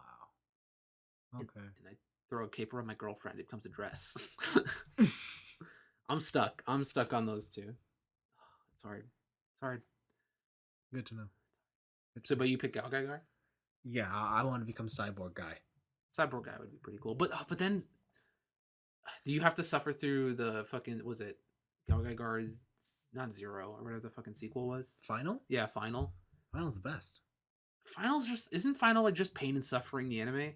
[SPEAKER 1] Okay.
[SPEAKER 2] And I throw a cape around my girlfriend. It becomes a dress. I'm stuck. I'm stuck on those two. It's hard. It's hard.
[SPEAKER 1] Good to know.
[SPEAKER 2] So, but you pick Galgaigar?
[SPEAKER 1] Yeah, I want to become Cyborg guy.
[SPEAKER 2] Cyborg guy would be pretty cool. But then, do you have to suffer through the fucking, was it Galgaigar's, not Zero, or whatever the fucking sequel was?
[SPEAKER 1] Final?
[SPEAKER 2] Yeah, Final.
[SPEAKER 1] Final's the best.
[SPEAKER 2] Final's just, isn't Final like just pain and suffering, the anime?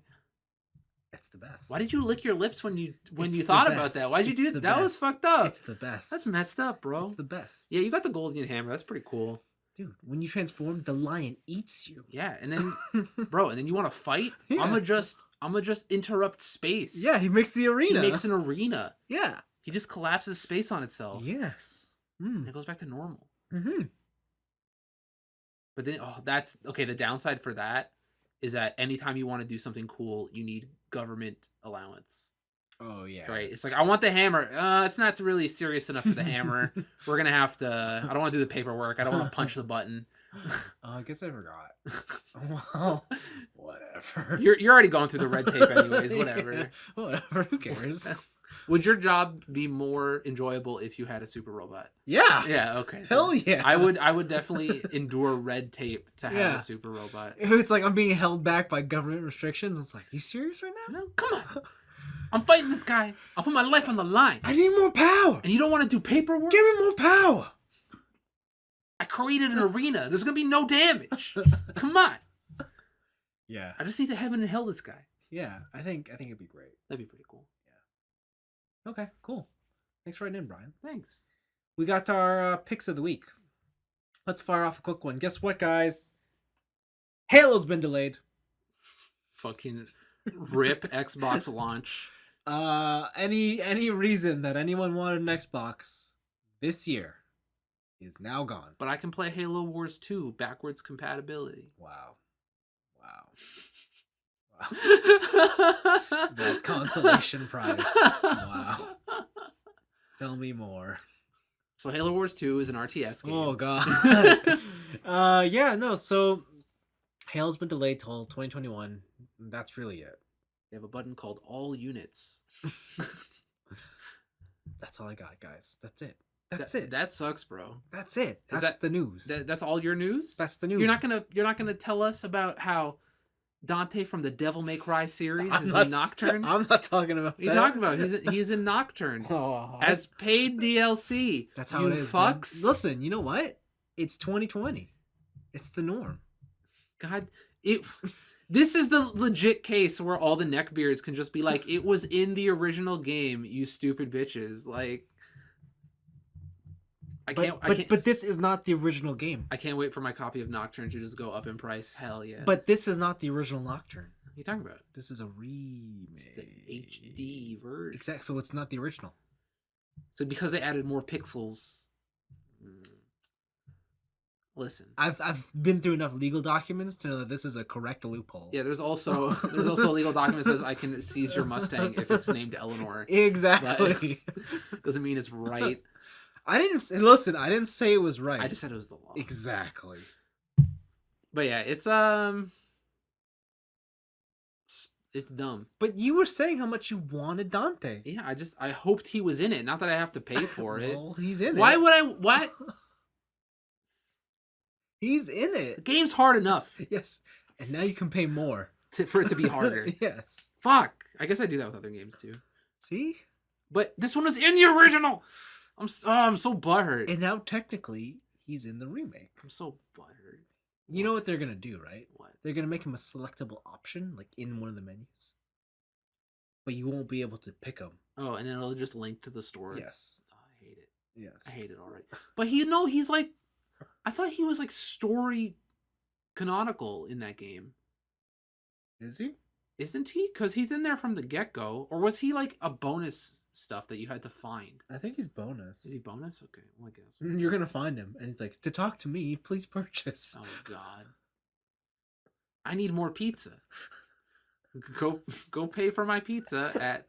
[SPEAKER 1] It's the best.
[SPEAKER 2] Why did you lick your lips when you
[SPEAKER 1] It's
[SPEAKER 2] thought
[SPEAKER 1] the
[SPEAKER 2] about
[SPEAKER 1] best.
[SPEAKER 2] that? Why'd you
[SPEAKER 1] It's
[SPEAKER 2] do
[SPEAKER 1] the
[SPEAKER 2] that? That was
[SPEAKER 1] best.
[SPEAKER 2] fucked up.
[SPEAKER 1] It's the best.
[SPEAKER 2] That's messed up, bro.
[SPEAKER 1] It's the best.
[SPEAKER 2] Yeah, you got the Golden Hammer. That's pretty cool.
[SPEAKER 1] Dude, when you transform, the lion eats you.
[SPEAKER 2] Yeah, and then bro, and then you want to fight?
[SPEAKER 1] Yeah.
[SPEAKER 2] I'ma just interrupt space.
[SPEAKER 1] Yeah, he makes the arena.
[SPEAKER 2] He makes an arena.
[SPEAKER 1] Yeah.
[SPEAKER 2] He just collapses space on itself.
[SPEAKER 1] Yes.
[SPEAKER 2] And it goes back to normal.
[SPEAKER 1] Mm-hmm.
[SPEAKER 2] But then that's okay, the downside for that is that anytime you want to do something cool, you need government allowance.
[SPEAKER 1] Oh yeah.
[SPEAKER 2] Right? It's like, I want the hammer. It's not really serious enough for the hammer. We're gonna have to. I don't want to do the paperwork. I don't want to punch the button.
[SPEAKER 1] I guess I forgot. Well, whatever.
[SPEAKER 2] You're already going through the red tape anyways. Whatever.
[SPEAKER 1] Yeah, whatever. Who cares?
[SPEAKER 2] Would your job be more enjoyable if you had a super robot?
[SPEAKER 1] Yeah.
[SPEAKER 2] Yeah. Okay.
[SPEAKER 1] Hell yeah.
[SPEAKER 2] I would definitely endure red tape to have
[SPEAKER 1] Yeah.
[SPEAKER 2] a super robot.
[SPEAKER 1] If it's like I'm being held back by government restrictions, it's like, you serious right now?
[SPEAKER 2] No, come on. I'm fighting this guy. I'll put my life on the line.
[SPEAKER 1] I need more power.
[SPEAKER 2] And you don't want to do paperwork?
[SPEAKER 1] Give me more power.
[SPEAKER 2] I created an arena. There's gonna be no damage. Come on.
[SPEAKER 1] Yeah.
[SPEAKER 2] I just need to heaven and hell this guy.
[SPEAKER 1] Yeah. I think it'd be great.
[SPEAKER 2] That'd be pretty cool.
[SPEAKER 1] Okay. Cool. Thanks for writing in, Brian.
[SPEAKER 2] Thanks.
[SPEAKER 1] We got our picks of the week. Let's fire off a quick one. Guess what, guys? Halo's been delayed.
[SPEAKER 2] Fucking rip Xbox launch.
[SPEAKER 1] Any reason that anyone wanted an Xbox this year is now gone.
[SPEAKER 2] But I can play Halo Wars 2 backwards compatibility.
[SPEAKER 1] Wow. That consolation prize. Wow. Tell me more.
[SPEAKER 2] So Halo Wars 2 is an RTS game.
[SPEAKER 1] Oh god. Yeah, no, so Halo's been delayed till 2021. That's really it.
[SPEAKER 2] They have a button called All Units.
[SPEAKER 1] That's all I got, guys. That's it. That's it.
[SPEAKER 2] That sucks, bro.
[SPEAKER 1] That's it. That's
[SPEAKER 2] that-
[SPEAKER 1] the news.
[SPEAKER 2] That's all your news?
[SPEAKER 1] That's the news.
[SPEAKER 2] You're not gonna tell us about how Dante from the Devil May Cry series
[SPEAKER 1] I'm
[SPEAKER 2] is
[SPEAKER 1] not
[SPEAKER 2] in Nocturne?
[SPEAKER 1] I'm not talking about
[SPEAKER 2] What are you
[SPEAKER 1] that.
[SPEAKER 2] talking about? He's in Nocturne.
[SPEAKER 1] Oh,
[SPEAKER 2] As paid DLC.
[SPEAKER 1] that's how
[SPEAKER 2] you
[SPEAKER 1] it is. Man.
[SPEAKER 2] fucks.
[SPEAKER 1] Listen, you know what? It's 2020. It's the norm.
[SPEAKER 2] God, this is the legit case where all the neckbeards can just be like, it was in the original game, you stupid bitches. Like, I can't.
[SPEAKER 1] But this is not the original game.
[SPEAKER 2] I can't wait for my copy of Nocturne to just go up in price. Hell yeah.
[SPEAKER 1] But this is not the original Nocturne.
[SPEAKER 2] What are you talking about?
[SPEAKER 1] This is a remake.
[SPEAKER 2] It's the HD version.
[SPEAKER 1] Exactly. So it's not the original.
[SPEAKER 2] So because they added more pixels. Listen.
[SPEAKER 1] I've been through enough legal documents to know that this is a correct loophole.
[SPEAKER 2] Yeah, there's also a legal document that says I can seize your Mustang if it's named Eleanor.
[SPEAKER 1] Exactly.
[SPEAKER 2] Doesn't mean it's right.
[SPEAKER 1] I didn't say it was right.
[SPEAKER 2] I just said it was the law.
[SPEAKER 1] Exactly.
[SPEAKER 2] But yeah, it's dumb.
[SPEAKER 1] But you were saying how much you wanted Dante.
[SPEAKER 2] Yeah, I hoped he was in it. Not that I have to pay for it.
[SPEAKER 1] Well, he's in
[SPEAKER 2] Why
[SPEAKER 1] it.
[SPEAKER 2] would I? What?
[SPEAKER 1] He's in
[SPEAKER 2] The
[SPEAKER 1] it.
[SPEAKER 2] game's hard enough
[SPEAKER 1] Yes. And now you can pay more.
[SPEAKER 2] for it to be harder.
[SPEAKER 1] Yes.
[SPEAKER 2] Fuck. I guess I do that with other games too.
[SPEAKER 1] See?
[SPEAKER 2] But this one was in the original. I'm so butthurt.
[SPEAKER 1] And now technically he's in the remake.
[SPEAKER 2] I'm so butthurt.
[SPEAKER 1] You know what they're gonna do, right?
[SPEAKER 2] What?
[SPEAKER 1] They're gonna make him a selectable option, like in one of the menus. But you won't be able to pick him.
[SPEAKER 2] Oh, and then it'll just link to the store.
[SPEAKER 1] Yes.
[SPEAKER 2] Oh, I hate it.
[SPEAKER 1] Yes.
[SPEAKER 2] I hate it already. But he's like, I thought he was like story canonical in that game.
[SPEAKER 1] Is he?
[SPEAKER 2] Isn't he? Because he's in there from the get-go. Or was he like a bonus stuff that you had to find?
[SPEAKER 1] I think he's bonus.
[SPEAKER 2] Is he bonus? Okay, well, I guess.
[SPEAKER 1] You're gonna find him, and it's like, to talk to me, please purchase.
[SPEAKER 2] Oh God, I need more pizza. Go pay for my pizza at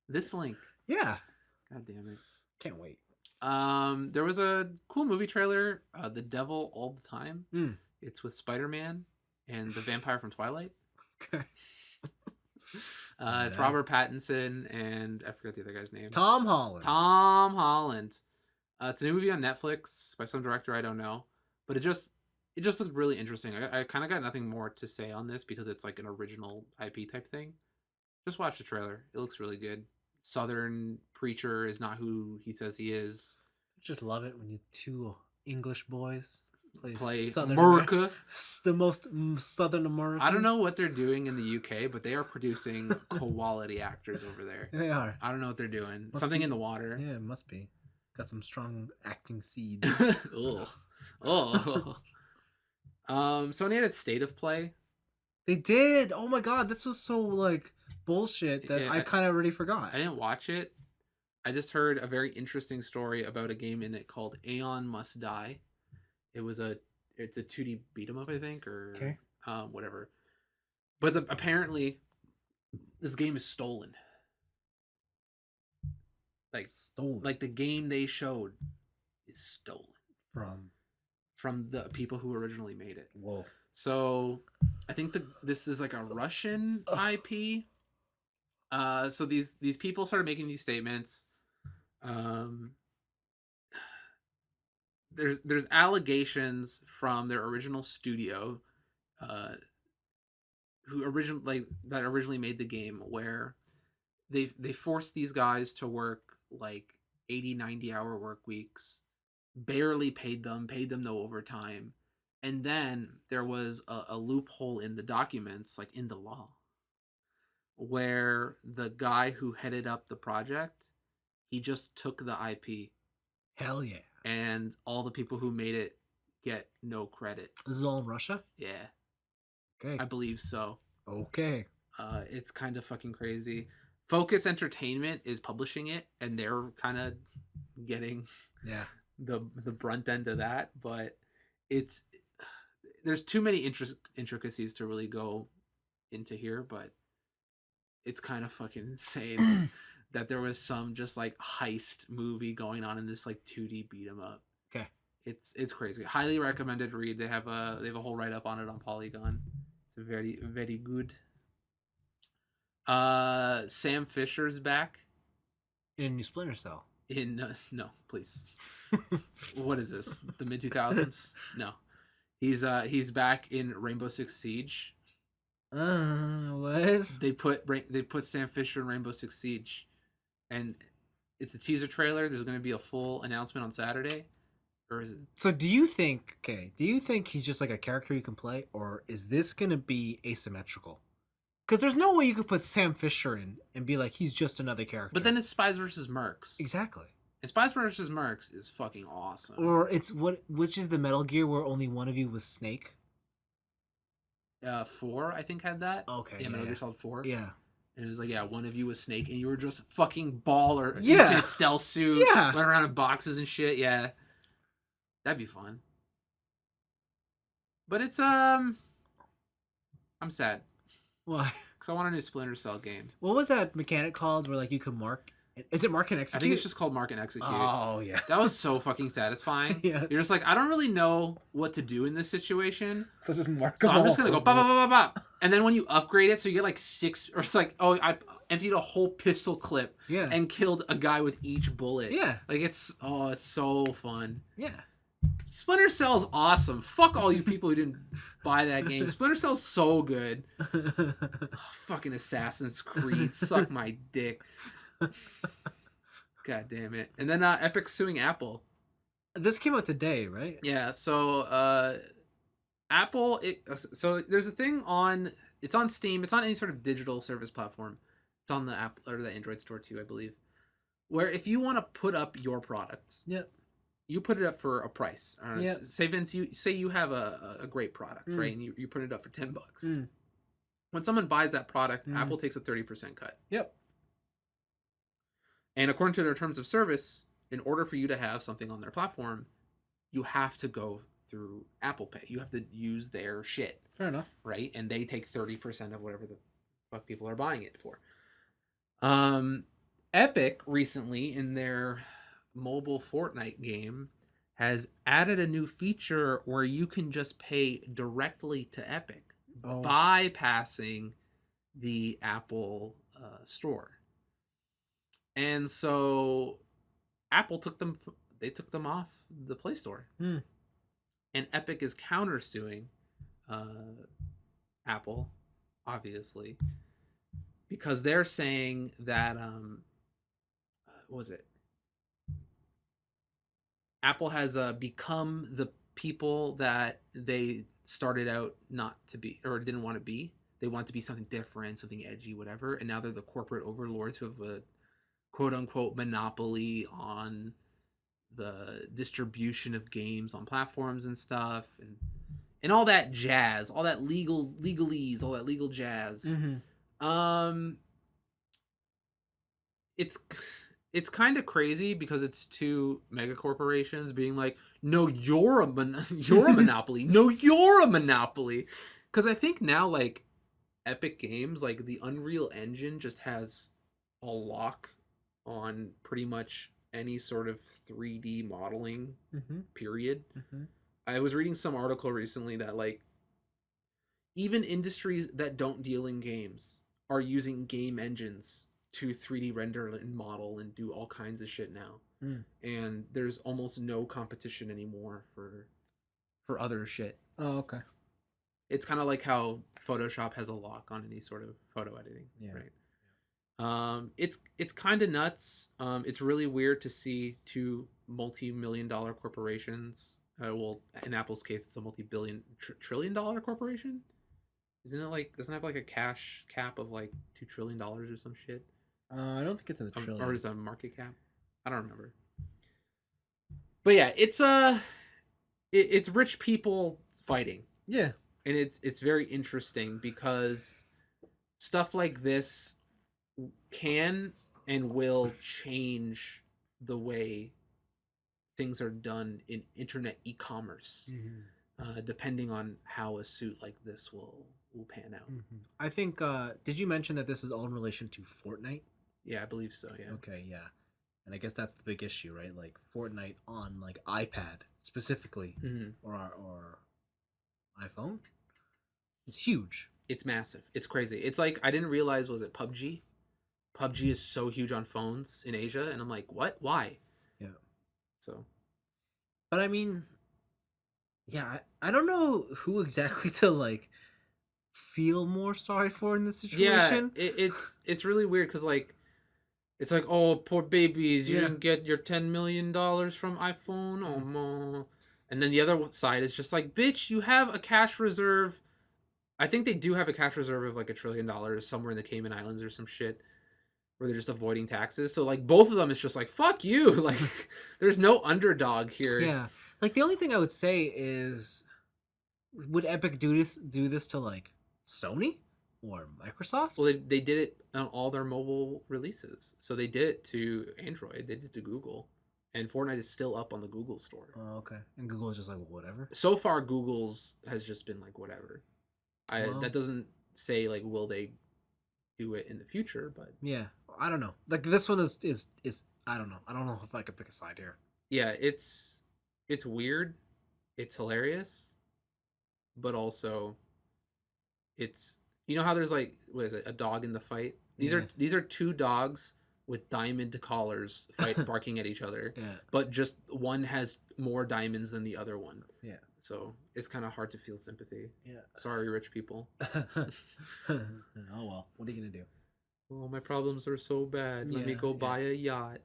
[SPEAKER 2] this link.
[SPEAKER 1] Yeah.
[SPEAKER 2] God damn it.
[SPEAKER 1] Can't wait.
[SPEAKER 2] There was a cool movie trailer, The Devil All the Time.
[SPEAKER 1] Mm.
[SPEAKER 2] It's with Spider-Man and the vampire from Twilight.
[SPEAKER 1] Okay.
[SPEAKER 2] It's Robert Pattinson and I forgot the other guy's name.
[SPEAKER 1] Tom Holland.
[SPEAKER 2] Tom Holland. It's a new movie on Netflix by some director I don't know, but it just looked really interesting. I kind of got nothing more to say on this because it's like an original IP type thing. Just watch the trailer. It looks really good. Southern preacher is not who he says he is.
[SPEAKER 1] Just love it when you two English boys
[SPEAKER 2] play
[SPEAKER 1] Southern
[SPEAKER 2] America.
[SPEAKER 1] The most Southern Americans.
[SPEAKER 2] I don't know what they're doing in the UK, but they are producing quality actors over there.
[SPEAKER 1] They are.
[SPEAKER 2] I don't know what they're doing.
[SPEAKER 1] Must
[SPEAKER 2] Something
[SPEAKER 1] be.
[SPEAKER 2] in the water.
[SPEAKER 1] Yeah, it must be. Got some strong acting seeds.
[SPEAKER 2] Oh. Sony had a state of play.
[SPEAKER 1] They did. Oh my god, this was so like bullshit that
[SPEAKER 2] Yeah,
[SPEAKER 1] I kind of already forgot.
[SPEAKER 2] I didn't watch it. I just heard a very interesting story about a game in it called Aeon Must Die. It's a 2D beat 'em up, I think, or
[SPEAKER 1] Okay.
[SPEAKER 2] whatever. But apparently, this game is stolen. Like
[SPEAKER 1] Stolen.
[SPEAKER 2] Like the game they showed is stolen
[SPEAKER 1] from
[SPEAKER 2] the people who originally made it.
[SPEAKER 1] whoa.
[SPEAKER 2] So I think this is like a Russian IP. So these people started making these statements. There's allegations from their original studio, who originally made the game, where they forced these guys to work like 80-90 hour work weeks, barely paid them no overtime, and then there was a loophole in the documents, like in the law, where the guy who headed up the project, he just took the IP.
[SPEAKER 1] Hell yeah.
[SPEAKER 2] And all the people who made it get no credit.
[SPEAKER 1] This is all in Russia?
[SPEAKER 2] Yeah.
[SPEAKER 1] Okay.
[SPEAKER 2] I believe so.
[SPEAKER 1] Okay.
[SPEAKER 2] It's kind of fucking crazy. Focus Entertainment is publishing it, and they're kind of getting the brunt end of that, but there's too many intricacies to really go into here, but it's kind of fucking insane that there was some just like heist movie going on in this like 2D beat 'em up.
[SPEAKER 1] Okay.
[SPEAKER 2] It's crazy. Highly recommended read. They have a whole write up on it on Polygon. It's very, very good. Sam Fisher's back
[SPEAKER 1] In new Splinter Cell.
[SPEAKER 2] in no, please. What is this? The mid 2000s? No. He's back in Rainbow Six Siege.
[SPEAKER 1] What?
[SPEAKER 2] They put Sam Fisher in Rainbow Six Siege, and it's a teaser trailer. There's going to be a full announcement on Saturday, or is it?
[SPEAKER 1] So do you think he's just like a character you can play, or is this going to be asymmetrical? Because there's no way you could put Sam Fisher in and be like, he's just another character.
[SPEAKER 2] But then it's Spies versus Mercs.
[SPEAKER 1] Exactly.
[SPEAKER 2] And Spies versus Mercs is fucking awesome.
[SPEAKER 1] Or it's which is the Metal Gear where only one of you was Snake?
[SPEAKER 2] 4, I think, had that.
[SPEAKER 1] Okay.
[SPEAKER 2] Yeah, Metal Gear Solid 4.
[SPEAKER 1] Yeah.
[SPEAKER 2] And it was like, yeah, one of you was Snake, and you were just fucking baller.
[SPEAKER 1] Yeah.
[SPEAKER 2] Infinite stealth suit.
[SPEAKER 1] Yeah.
[SPEAKER 2] Running around in boxes and shit. Yeah. That'd be fun. But it's, I'm sad.
[SPEAKER 1] Why?
[SPEAKER 2] Because I want a new Splinter Cell game.
[SPEAKER 1] What was that mechanic called where like you could mark? Is it mark and execute?
[SPEAKER 2] I think it's just called Mark and Execute.
[SPEAKER 1] Oh yeah.
[SPEAKER 2] That was so fucking satisfying.
[SPEAKER 1] Yeah.
[SPEAKER 2] You're just like, I don't really know what to do in this situation.
[SPEAKER 1] So just mark.
[SPEAKER 2] So I'm just gonna go
[SPEAKER 1] bop.
[SPEAKER 2] bop bop bop bop. And then when you upgrade it, so you get like 6, or it's like, oh, I emptied a whole pistol clip
[SPEAKER 1] Yeah.
[SPEAKER 2] and killed a guy with each bullet.
[SPEAKER 1] Yeah.
[SPEAKER 2] Like it's so fun.
[SPEAKER 1] Yeah.
[SPEAKER 2] Splinter Cell's awesome. Fuck all you people who didn't buy that game. Splinter Cell's so good. Oh, fucking Assassin's Creed. Suck my dick. God damn it. And then Epic suing Apple.
[SPEAKER 1] This came out today, right?
[SPEAKER 2] Yeah, so Apple so there's a thing on it's on Steam, it's on any sort of digital service platform. It's on the app or the Android store too, I believe. Where if you want to put up your product,
[SPEAKER 1] Yep.
[SPEAKER 2] you put it up for a price.
[SPEAKER 1] Yep.
[SPEAKER 2] Say Vince, you have a great product, right? And you put it up for $10. When someone buys that product, Apple takes a 30% cut.
[SPEAKER 1] Yep.
[SPEAKER 2] And according to their terms of service, in order for you to have something on their platform, you have to go through Apple Pay. You have to use their shit.
[SPEAKER 1] Fair enough.
[SPEAKER 2] Right? And they take 30% of whatever the fuck people are buying it for. Epic recently in their mobile Fortnite game has added a new feature where you can just pay directly to Epic, bypassing the Apple store. And so Apple took them off the Play Store. And Epic is countersuing Apple, obviously, because they're saying that what was it? Apple has become the people that they started out not to be or didn't want to be. They want to be something different, something edgy, whatever. And now they're the corporate overlords who have a quote unquote monopoly on the distribution of games on platforms and stuff and all that jazz, all that legalese, all that legal jazz. It's kind of crazy because it's two mega corporations being like, no, you're a monopoly. No, you're a monopoly. Because I think now, like, Epic Games, like, the Unreal Engine just has a lock on pretty much any sort of 3D modeling, period. I was reading some article recently that, like, even industries that don't deal in games are using game engines to 3D render and model and do all kinds of shit now. And there's almost no competition anymore for other shit.
[SPEAKER 1] Oh, okay.
[SPEAKER 2] It's kind of like how Photoshop has a lock on any sort of photo editing, right? It's kind of nuts. It's really weird to see two multi-million-dollar corporations. Well, in Apple's case, it's a multi-billion trillion-dollar corporation. Isn't it like doesn't it have like a cash cap of like $2 trillion or some shit?
[SPEAKER 1] I don't think it's in the trillion.
[SPEAKER 2] Or is it a market cap? I don't remember. But yeah, it's rich people fighting.
[SPEAKER 1] Yeah.
[SPEAKER 2] And it's very interesting because stuff like this can and will change the way things are done in internet e-commerce, depending on how a suit like this will pan out.
[SPEAKER 1] I think. Did you mention that this is all in relation to Fortnite?
[SPEAKER 2] Yeah, I believe so. Yeah.
[SPEAKER 1] Okay. Yeah. And I guess that's the big issue, right? Like Fortnite on like iPad specifically, or iPhone. It's huge.
[SPEAKER 2] It's massive. It's crazy. It's like I didn't realize was it PUBG. PUBG is so huge on phones in Asia, and I'm like, what? Why?
[SPEAKER 1] Yeah.
[SPEAKER 2] So.
[SPEAKER 1] But I mean, yeah, I don't know who exactly to like feel more sorry for in this situation.
[SPEAKER 2] Yeah, it's really weird because like it's like, oh, poor babies, you didn't get your $10 million from iPhone, oh no. And then the other side is just like, bitch, you have a cash reserve. I think they do have a cash reserve of like $1 trillion somewhere in the Cayman Islands or some shit where they're just avoiding taxes. So like both of them is just like, fuck you. Like there's no underdog here.
[SPEAKER 1] Yeah. Like the only thing I would say is, would Epic do this to like Sony or Microsoft?
[SPEAKER 2] Well, they did it on all their mobile releases. So they did it to Android. They did it to Google. And Fortnite is still up on the Google store.
[SPEAKER 1] Oh, okay. And Google is just like, whatever.
[SPEAKER 2] So far, Google's has just been like, whatever. That doesn't say like, will they do it in the future? But
[SPEAKER 1] yeah, I don't know. Like this one is I don't know. I don't know if I could pick a side here.
[SPEAKER 2] Yeah, it's weird. It's hilarious. But also, it's how there's like what is it, a dog in the fight? These are two dogs with diamond collars barking at each other.
[SPEAKER 1] Yeah.
[SPEAKER 2] But just one has more diamonds than the other one.
[SPEAKER 1] Yeah.
[SPEAKER 2] So it's kind of hard to feel sympathy.
[SPEAKER 1] Yeah.
[SPEAKER 2] Sorry, rich people.
[SPEAKER 1] Oh well, what are you gonna do?
[SPEAKER 2] Oh, my problems are so bad. Let me
[SPEAKER 1] Yeah,
[SPEAKER 2] go
[SPEAKER 1] yeah.
[SPEAKER 2] buy a yacht.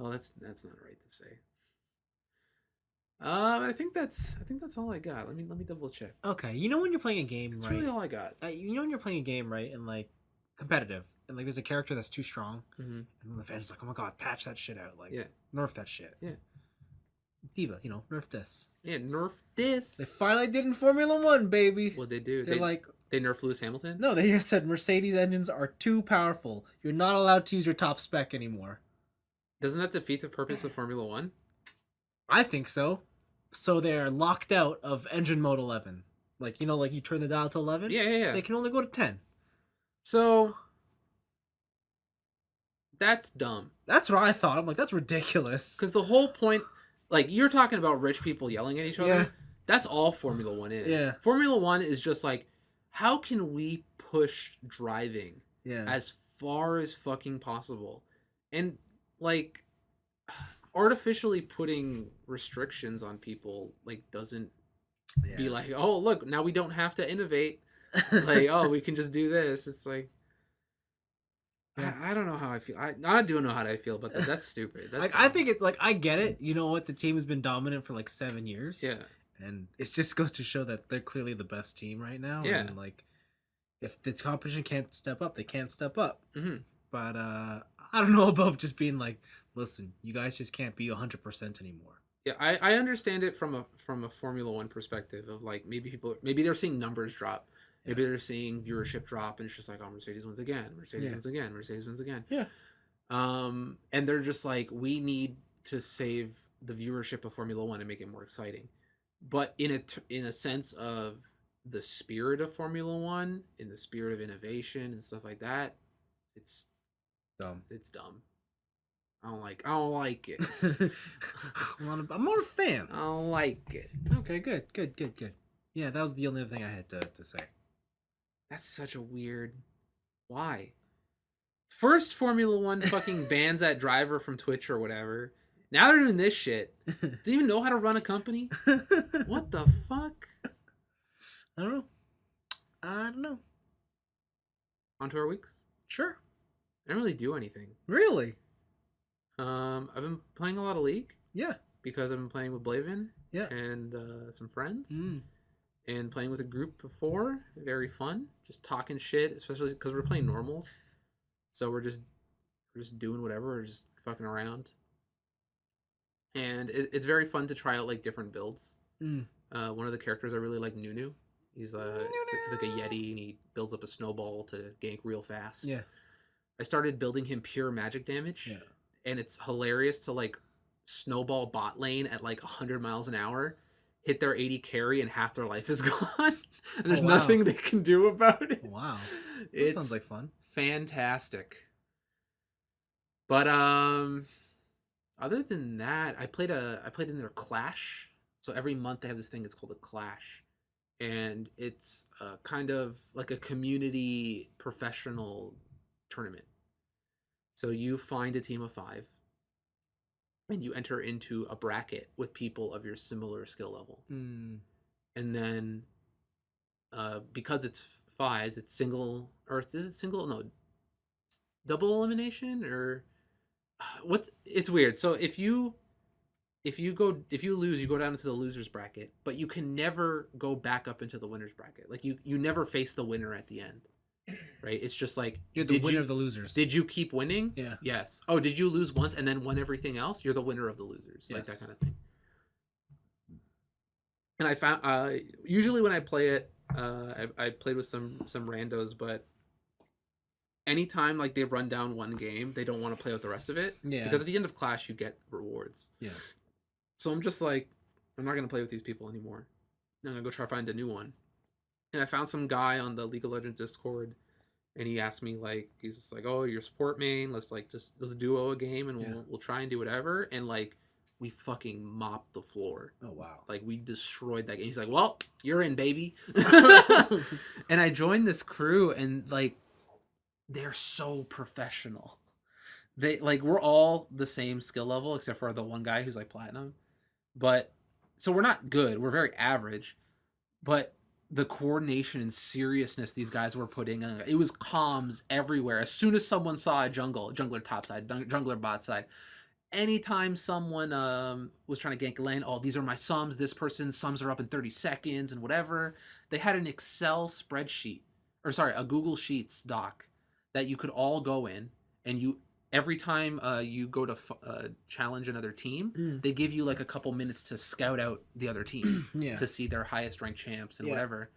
[SPEAKER 2] Oh, that's not right to say. I think that's all I got. Let me double check.
[SPEAKER 1] Okay, you know when you're playing a game,
[SPEAKER 2] That's really
[SPEAKER 1] right?
[SPEAKER 2] all I got.
[SPEAKER 1] You know when you're playing a game, right, and like competitive, and like there's a character that's too strong,
[SPEAKER 2] Hmm.
[SPEAKER 1] and then the fans like, oh my god, patch that shit out, like
[SPEAKER 2] Yeah,
[SPEAKER 1] nerf that shit.
[SPEAKER 2] yeah,
[SPEAKER 1] Diva, nerf this.
[SPEAKER 2] yeah. Nerf
[SPEAKER 1] They
[SPEAKER 2] this.
[SPEAKER 1] finally did in Formula One, baby.
[SPEAKER 2] What they do?
[SPEAKER 1] They're like,
[SPEAKER 2] They nerf Lewis Hamilton.
[SPEAKER 1] no, they just said Mercedes engines are too powerful. You're not allowed to use your top spec anymore.
[SPEAKER 2] Doesn't that defeat the purpose of Formula One?
[SPEAKER 1] I think so. So they're locked out of engine mode 11. Like, like you turn the dial to 11,
[SPEAKER 2] Yeah, yeah, yeah.
[SPEAKER 1] they can only go to 10.
[SPEAKER 2] So that's dumb.
[SPEAKER 1] That's what I thought. I'm like, that's ridiculous.
[SPEAKER 2] Because the whole point, like you're talking about rich people yelling at each other.
[SPEAKER 1] Yeah.
[SPEAKER 2] That's all Formula One is.
[SPEAKER 1] Yeah.
[SPEAKER 2] Formula One is just like, how can we push driving
[SPEAKER 1] Yeah.
[SPEAKER 2] as far as fucking possible, and like artificially putting restrictions on people like doesn't be like, oh look, now we don't have to innovate. Like, oh, we can just do this. It's like,
[SPEAKER 1] Yeah.
[SPEAKER 2] I don't know how I feel. I do know how I feel, but that's stupid. That's
[SPEAKER 1] like, I think it's like, I get it. You know what? The team has been dominant for like 7 years.
[SPEAKER 2] yeah,
[SPEAKER 1] And it just goes to show that they're clearly the best team right now.
[SPEAKER 2] Yeah.
[SPEAKER 1] And like, if the competition can't step up, they can't step up.
[SPEAKER 2] hmm
[SPEAKER 1] But I don't know about just being like, listen, you guys just can't be 100% anymore.
[SPEAKER 2] yeah. I understand it from a Formula One perspective of like maybe they're seeing numbers drop. Maybe they're seeing viewership drop, and it's just like, oh, Mercedes wins again. Mercedes wins again. Mercedes wins again.
[SPEAKER 1] Yeah.
[SPEAKER 2] And they're just like, we need to save the viewership of Formula One and make it more exciting. But in a sense of the spirit of Formula One, in the spirit of innovation and stuff like that, it's
[SPEAKER 1] Dumb.
[SPEAKER 2] it's dumb. I don't like it.
[SPEAKER 1] I'm not a fan.
[SPEAKER 2] I don't like it.
[SPEAKER 1] Okay, good. Yeah, that was the only other thing I had to say.
[SPEAKER 2] That's such a weird. Why? First, Formula One fucking bans that driver from Twitch or whatever. Now they're doing this shit. Do they even know how to run a company? What the fuck?
[SPEAKER 1] I don't know.
[SPEAKER 2] On to our weeks.
[SPEAKER 1] Sure.
[SPEAKER 2] I didn't really do anything.
[SPEAKER 1] Really?
[SPEAKER 2] I've been playing a lot of League
[SPEAKER 1] Yeah.
[SPEAKER 2] because I've been playing with Blaven
[SPEAKER 1] Yeah.
[SPEAKER 2] and some friends.
[SPEAKER 1] Mm.
[SPEAKER 2] And playing with a group of 4, very fun. Just talking shit, especially because we're playing normals, so we're just doing whatever, we're just fucking around. And it's very fun to try out like different builds.
[SPEAKER 1] Mm.
[SPEAKER 2] One of the characters I really like, Nunu. He's like a yeti, and he builds up a snowball to gank real fast.
[SPEAKER 1] Yeah.
[SPEAKER 2] I started building him pure magic damage.
[SPEAKER 1] Yeah.
[SPEAKER 2] And it's hilarious to like snowball bot lane at like 100 miles an hour, hit their 80 carry, and half their life is gone. And there's
[SPEAKER 1] wow.
[SPEAKER 2] nothing they can do about it.
[SPEAKER 1] Wow. That
[SPEAKER 2] It
[SPEAKER 1] sounds like fun.
[SPEAKER 2] Fantastic. But other than that, I played in their Clash. So every month they have this thing, it's called a Clash. And it's kind of like a community professional tournament. So you find a team of 5 and you enter into a bracket with people of your similar skill level.
[SPEAKER 1] Mm.
[SPEAKER 2] And then because it's 5s, it's single, or is it single? No, double elimination, or it's weird. So if you lose, you go down into the losers bracket, but you can never go back up into the winners bracket. Like you never face the winner at the end. Right? It's just like,
[SPEAKER 1] You're the winner of the losers.
[SPEAKER 2] Did you keep winning?
[SPEAKER 1] Yeah.
[SPEAKER 2] Yes. Oh, did you lose once and then won everything else? You're the winner of the losers. Like that kind of thing. And I found usually when I play it, I played with some randos, but anytime like they run down one game, they don't want to play out the rest of it.
[SPEAKER 1] Yeah.
[SPEAKER 2] Because at the end of Clash, you get rewards.
[SPEAKER 1] Yeah.
[SPEAKER 2] So I'm just like, I'm not gonna play with these people anymore. I'm gonna go try to find a new one. And I found some guy on the League of Legends Discord, and he asked me like, he's just like, "Oh, you're support main. Let's duo a game, and we'll try and do whatever." And like, we fucking mopped the floor.
[SPEAKER 1] Oh wow!
[SPEAKER 2] Like we destroyed that game. He's like, "Well, you're in, baby." And I joined this crew, and like, they're so professional. They like, we're all the same skill level except for the one guy who's like platinum. But so we're not good. We're very average. But the coordination and seriousness these guys were putting in. It was comms everywhere. As soon as someone saw a jungler top side, jungler bot side, anytime someone was trying to gank a lane, oh, these are my sums. This person's sums are up in 30 seconds and whatever. They had an Excel spreadsheet, or sorry, a Google Sheets doc that you could all go in, and you every time you go to challenge another team, they give you like a couple minutes to scout out the other team
[SPEAKER 1] Yeah.
[SPEAKER 2] to see their highest ranked champs and
[SPEAKER 1] Yeah.
[SPEAKER 2] whatever,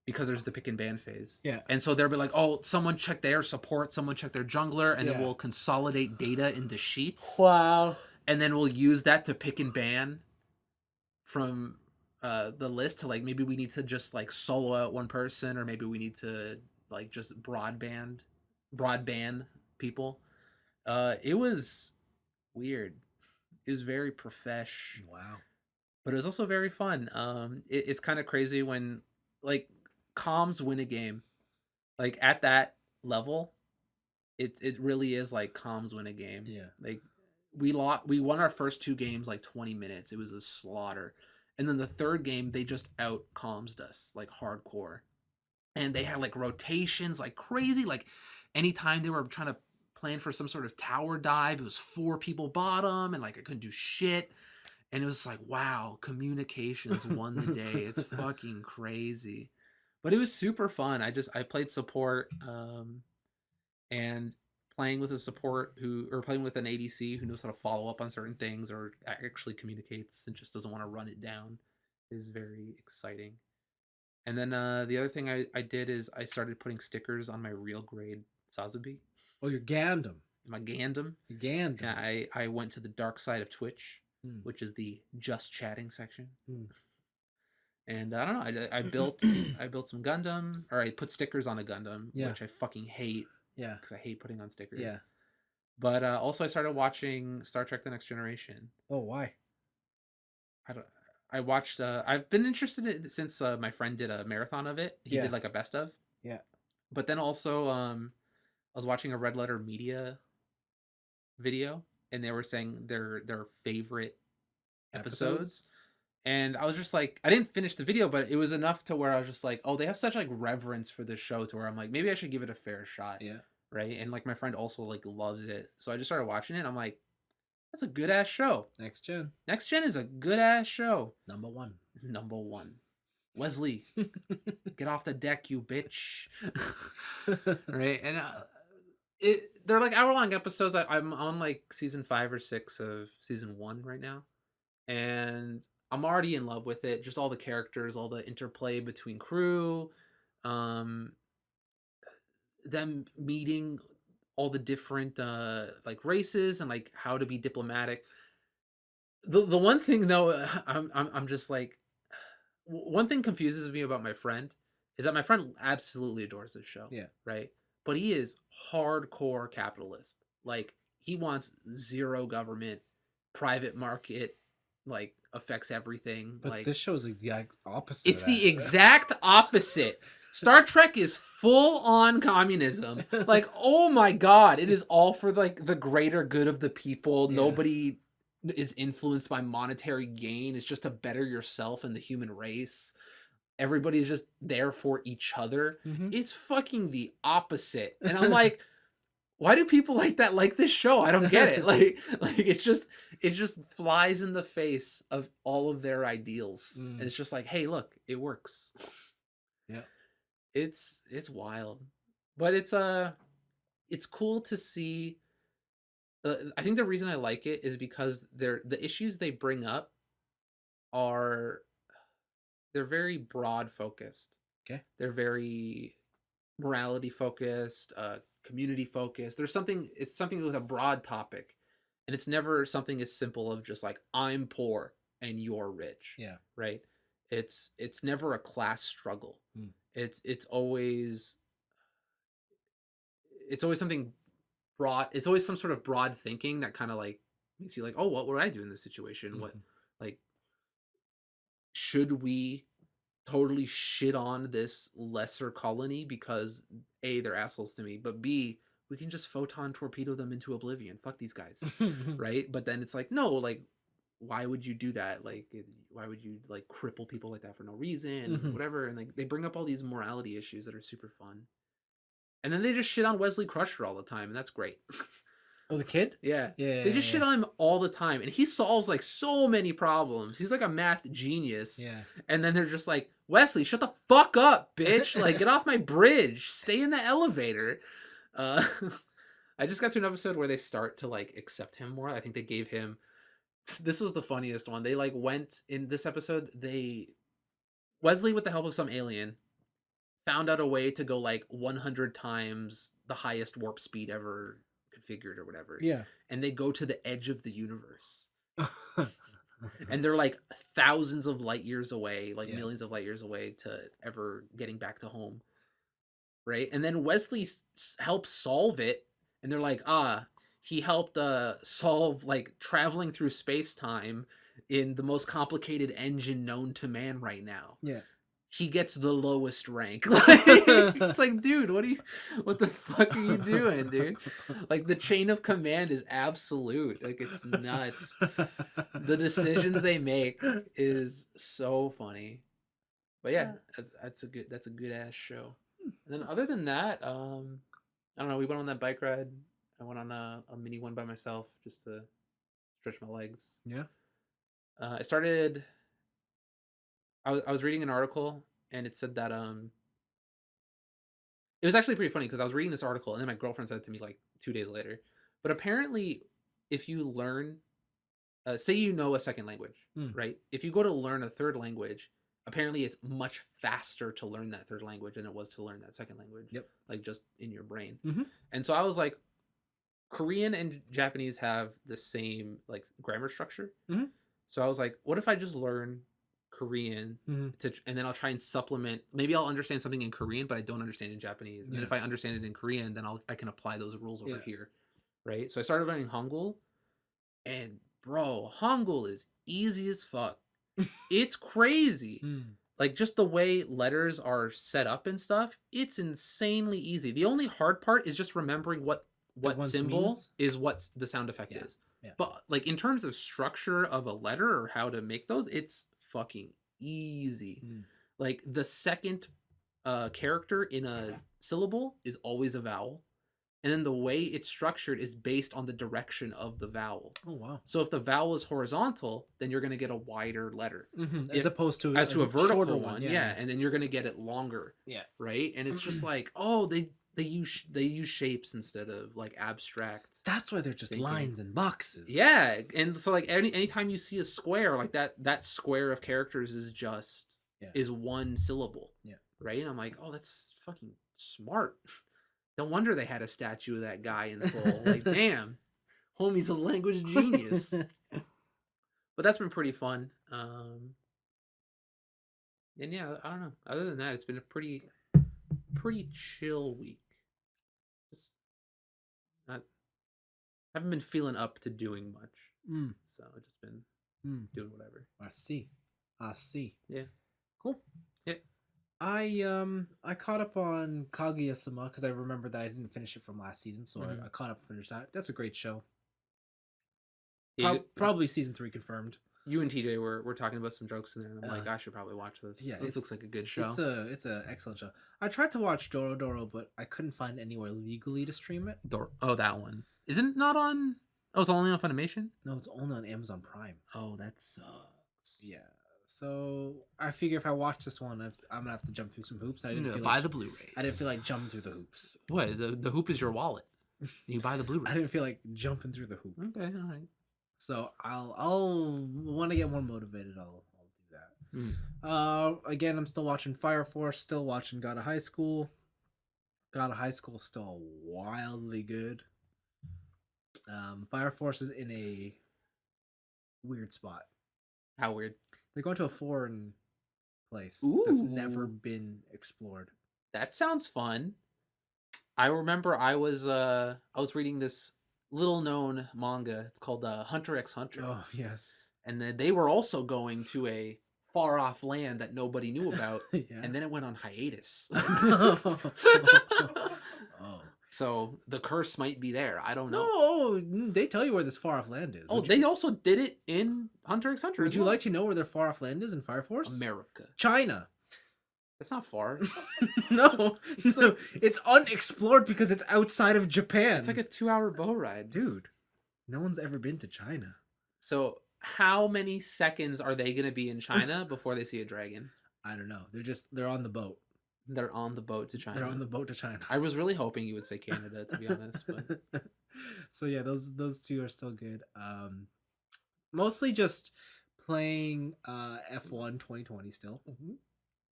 [SPEAKER 2] because there's the pick and ban phase.
[SPEAKER 1] Yeah.
[SPEAKER 2] And so they'll be like, oh, someone check their support, someone check their jungler, and then
[SPEAKER 1] Yeah.
[SPEAKER 2] we'll consolidate data in the sheets.
[SPEAKER 1] Wow.
[SPEAKER 2] And then we'll use that to pick and ban from the list to like, maybe we need to just like solo out one person, or maybe we need to like just broadband people. It was weird. It was very profesh.
[SPEAKER 1] Wow.
[SPEAKER 2] But it was also very fun. It's kind of crazy when like comms win a game. Like at that level, it really is like comms win a game.
[SPEAKER 1] Yeah.
[SPEAKER 2] Like we won our first 2 games like 20 minutes. It was a slaughter. And then the third game they just out commsed us like hardcore. And they had like rotations like crazy. Like anytime they were trying to plan for some sort of tower dive, it was 4 people bottom, and like I couldn't do shit. And it was like, wow, communications won the day. It's fucking crazy. But it was super fun. I played support, and playing with a support or playing with an ADC who knows how to follow up on certain things or actually communicates and just doesn't want to run it down is very exciting. And then the other thing I did is I started putting stickers on my real grade Sazabi.
[SPEAKER 1] Oh, you're Gandam.
[SPEAKER 2] My Gandam.
[SPEAKER 1] You're Gandam.
[SPEAKER 2] Yeah, I went to the dark side of Twitch, which is the just chatting section. And I don't know. I built some Gundam, or I put stickers on a Gundam, which I fucking hate.
[SPEAKER 1] Yeah,
[SPEAKER 2] because I hate putting on stickers.
[SPEAKER 1] Yeah.
[SPEAKER 2] But also I started watching Star Trek: The Next Generation.
[SPEAKER 1] Oh, why?
[SPEAKER 2] I watched. I've been interested in it since my friend did a marathon of it. He did like a best of.
[SPEAKER 1] Yeah.
[SPEAKER 2] But then also, I was watching a Red Letter Media video, and they were saying their favorite episodes. And I was just like, I didn't finish the video, but it was enough to where I was just like, oh, they have such like reverence for this show, to where I'm like, maybe I should give it a fair shot.
[SPEAKER 1] Yeah.
[SPEAKER 2] Right. And like my friend also like loves it, so I just started watching it. And I'm like, that's a good ass show.
[SPEAKER 1] Next Gen.
[SPEAKER 2] Next Gen is a good ass show.
[SPEAKER 1] Number one.
[SPEAKER 2] Wesley, get off the deck, you bitch. Right. And they're like hour-long episodes. I'm on like season 5 or 6 of season 1 right now, and I'm already in love with it. Just all the characters, all the interplay between crew, them meeting all the different like races, and like how to be diplomatic. The one thing though, I'm just like, one thing confuses me about my friend is that my friend absolutely adores this show.
[SPEAKER 1] Yeah.
[SPEAKER 2] Right. But he is hardcore capitalist. Like he wants zero government, private market, like affects everything.
[SPEAKER 1] But
[SPEAKER 2] like
[SPEAKER 1] this show's like the opposite.
[SPEAKER 2] It's the exact opposite. Star Trek is full on communism. Like, oh my god, it is all for like the greater good of the people.
[SPEAKER 1] Yeah.
[SPEAKER 2] Nobody is influenced by monetary gain. It's just to better yourself and the human race. Everybody's just there for each other. It's fucking the opposite. And I'm like, why do people like that like this show? I don't get it. Like it just flies in the face of all of their ideals. And it's just like, hey, look, it works.
[SPEAKER 1] Yeah.
[SPEAKER 2] It's wild. But it's cool to see. I think the reason I like it is because the issues they bring up they're very broad focused.
[SPEAKER 1] Okay.
[SPEAKER 2] They're very morality focused, community focused. It's something with a broad topic, and it's never something as simple of just like, I'm poor and you're rich.
[SPEAKER 1] Yeah.
[SPEAKER 2] Right. It's never a class struggle. It's always something broad. It's always some sort of broad thinking that kind of like makes you like, oh, what would I do in this situation? What, like, should we totally shit on this lesser colony because A, they're assholes to me, but B, we can just photon torpedo them into oblivion. Fuck these guys. Right? But then it's like, no, like, why would you do that? Like, why would you like cripple people like that for no reason and
[SPEAKER 1] Hmm.
[SPEAKER 2] whatever? And like they bring up all these morality issues that are super fun. And then they just shit on Wesley Crusher all the time, and that's great.
[SPEAKER 1] Oh, the kid?
[SPEAKER 2] Yeah. They just
[SPEAKER 1] Yeah.
[SPEAKER 2] shit on him all the time, and he solves like so many problems. He's like a math genius.
[SPEAKER 1] Yeah.
[SPEAKER 2] And then they're just like, Wesley, shut the fuck up, bitch! Like, get off my bridge. Stay in the elevator. Uh, I just got to an episode where they start to like accept him more. I think they gave him. This was the funniest one. They like went in this episode. They Wesley, with the help of some alien, found out a way to go like 100 times the highest warp speed ever configured or whatever.
[SPEAKER 1] Yeah.
[SPEAKER 2] And they go to the edge of the universe. And they're like thousands of light years away, like
[SPEAKER 1] Yeah.
[SPEAKER 2] millions of light years away to ever getting back to home. Right? And then Wesley helps solve it. And they're like, he helped solve like traveling through space-time in the most complicated engine known to man right now.
[SPEAKER 1] Yeah.
[SPEAKER 2] He gets the lowest rank. Like, it's like, dude, what the fuck are you doing, dude? Like, the chain of command is absolute. Like, it's nuts. The decisions they make is so funny. But yeah, that's a good ass show. And then other than that, I don't know, we went on that bike ride. I went on a mini one by myself just to stretch my legs.
[SPEAKER 1] Yeah.
[SPEAKER 2] I started I was reading an article, and it said that it was actually pretty funny because I was reading this article, and then my girlfriend said it to me like 2 days later. But apparently, if you learn, say you know a second language, right? If you go to learn a third language, apparently it's much faster to learn that third language than it was to learn that second language.
[SPEAKER 1] Yep.
[SPEAKER 2] Like just in your brain.
[SPEAKER 1] Mm-hmm.
[SPEAKER 2] And so I was like, Korean and Japanese have the same like grammar structure.
[SPEAKER 1] Mm-hmm.
[SPEAKER 2] So I was like, what if I just learn Korean and then I'll try and supplement. Maybe I'll understand something in Korean, but I don't understand in Japanese. And then if I understand it in Korean, then I can apply those rules over here, right? So I started learning Hangul, and bro, Hangul is easy as fuck. It's crazy. Like just the way letters are set up and stuff, it's insanely easy. The only hard part is just remembering what symbol means? Is what the sound effect is. Yeah. But like in terms of structure of a letter or how to make those, it's fucking easy. Like the second character in a syllable is always a vowel. And then the way it's structured is based on the direction of the vowel. Oh, wow. So if the vowel is horizontal, then you're going to get a wider letter.
[SPEAKER 1] As opposed to
[SPEAKER 2] a vertical one. Yeah. And then you're going to get it longer.
[SPEAKER 1] Yeah.
[SPEAKER 2] Right? And it's just like, oh, they use shapes instead of like abstract.
[SPEAKER 1] That's why they're just thinking. Lines and boxes.
[SPEAKER 2] Yeah. And so like anytime you see a square, like that square of characters is just is one syllable. Yeah. Right? And I'm like, oh, that's fucking smart. No wonder they had a statue of that guy in Seoul. Like, damn, homie's a language genius. But that's been pretty fun. And yeah, I don't know. Other than that, it's been a pretty chill week. Just not haven't been feeling up to doing much. So I've just been doing whatever.
[SPEAKER 1] I see.
[SPEAKER 2] Yeah.
[SPEAKER 1] Cool.
[SPEAKER 2] Yeah.
[SPEAKER 1] I caught up on Kaguya-sama because I remember that I didn't finish it from last season, so I caught up and finished that. That's a great show. Probably season 3 confirmed.
[SPEAKER 2] You and TJ were talking about some jokes in there, and I'm like, I should probably watch this. Yeah, this looks like a good show.
[SPEAKER 1] It's a excellent show. I tried to watch Doro, but I couldn't find anywhere legally to stream it.
[SPEAKER 2] Oh, that one. Isn't it not on? Oh, it's only on Funimation?
[SPEAKER 1] No, it's only on Amazon Prime.
[SPEAKER 2] Oh, that sucks.
[SPEAKER 1] Yeah. So I figure if I watch this one, I'm gonna have to jump through some hoops. I didn't
[SPEAKER 2] buy the Blu-rays.
[SPEAKER 1] I didn't feel like jumping through the hoops.
[SPEAKER 2] What? The hoop is your wallet. You buy the Blu-rays.
[SPEAKER 1] I didn't feel like jumping through the hoop.
[SPEAKER 2] Okay, all right.
[SPEAKER 1] So I'll want to get more motivated. I'll do that. Again, I'm still watching Fire Force. Still watching God of High School. God of High School is still wildly good. Fire Force is in a weird spot.
[SPEAKER 2] How weird?
[SPEAKER 1] They're going to a foreign place that's never been explored.
[SPEAKER 2] That sounds fun. I remember I was reading this little known manga. It's called Hunter x Hunter.
[SPEAKER 1] Oh, yes.
[SPEAKER 2] And then they were also going to a far off land that nobody knew about. And then it went on hiatus.
[SPEAKER 1] Oh.
[SPEAKER 2] So the curse might be there. I don't know.
[SPEAKER 1] No, they tell you where this far off land is.
[SPEAKER 2] Oh, they also did it in Hunter x Hunter
[SPEAKER 1] Would
[SPEAKER 2] as
[SPEAKER 1] you
[SPEAKER 2] well.
[SPEAKER 1] like to know where their far off land is in Fire Force?
[SPEAKER 2] America.
[SPEAKER 1] China.
[SPEAKER 2] That's not far.
[SPEAKER 1] No,
[SPEAKER 2] It's
[SPEAKER 1] no,
[SPEAKER 2] like-
[SPEAKER 1] it's unexplored because it's outside of Japan.
[SPEAKER 2] It's like a 2-hour boat ride.
[SPEAKER 1] dude. No one's ever been to China.
[SPEAKER 2] So how many seconds are they going to be in China before they see a dragon?
[SPEAKER 1] I don't know. They're on the boat.
[SPEAKER 2] They're on the boat to China.
[SPEAKER 1] They're on the boat to China.
[SPEAKER 2] I was really hoping you would say Canada, to be honest. But
[SPEAKER 1] So yeah, those two are still good. Mostly just playing F1 2020 still.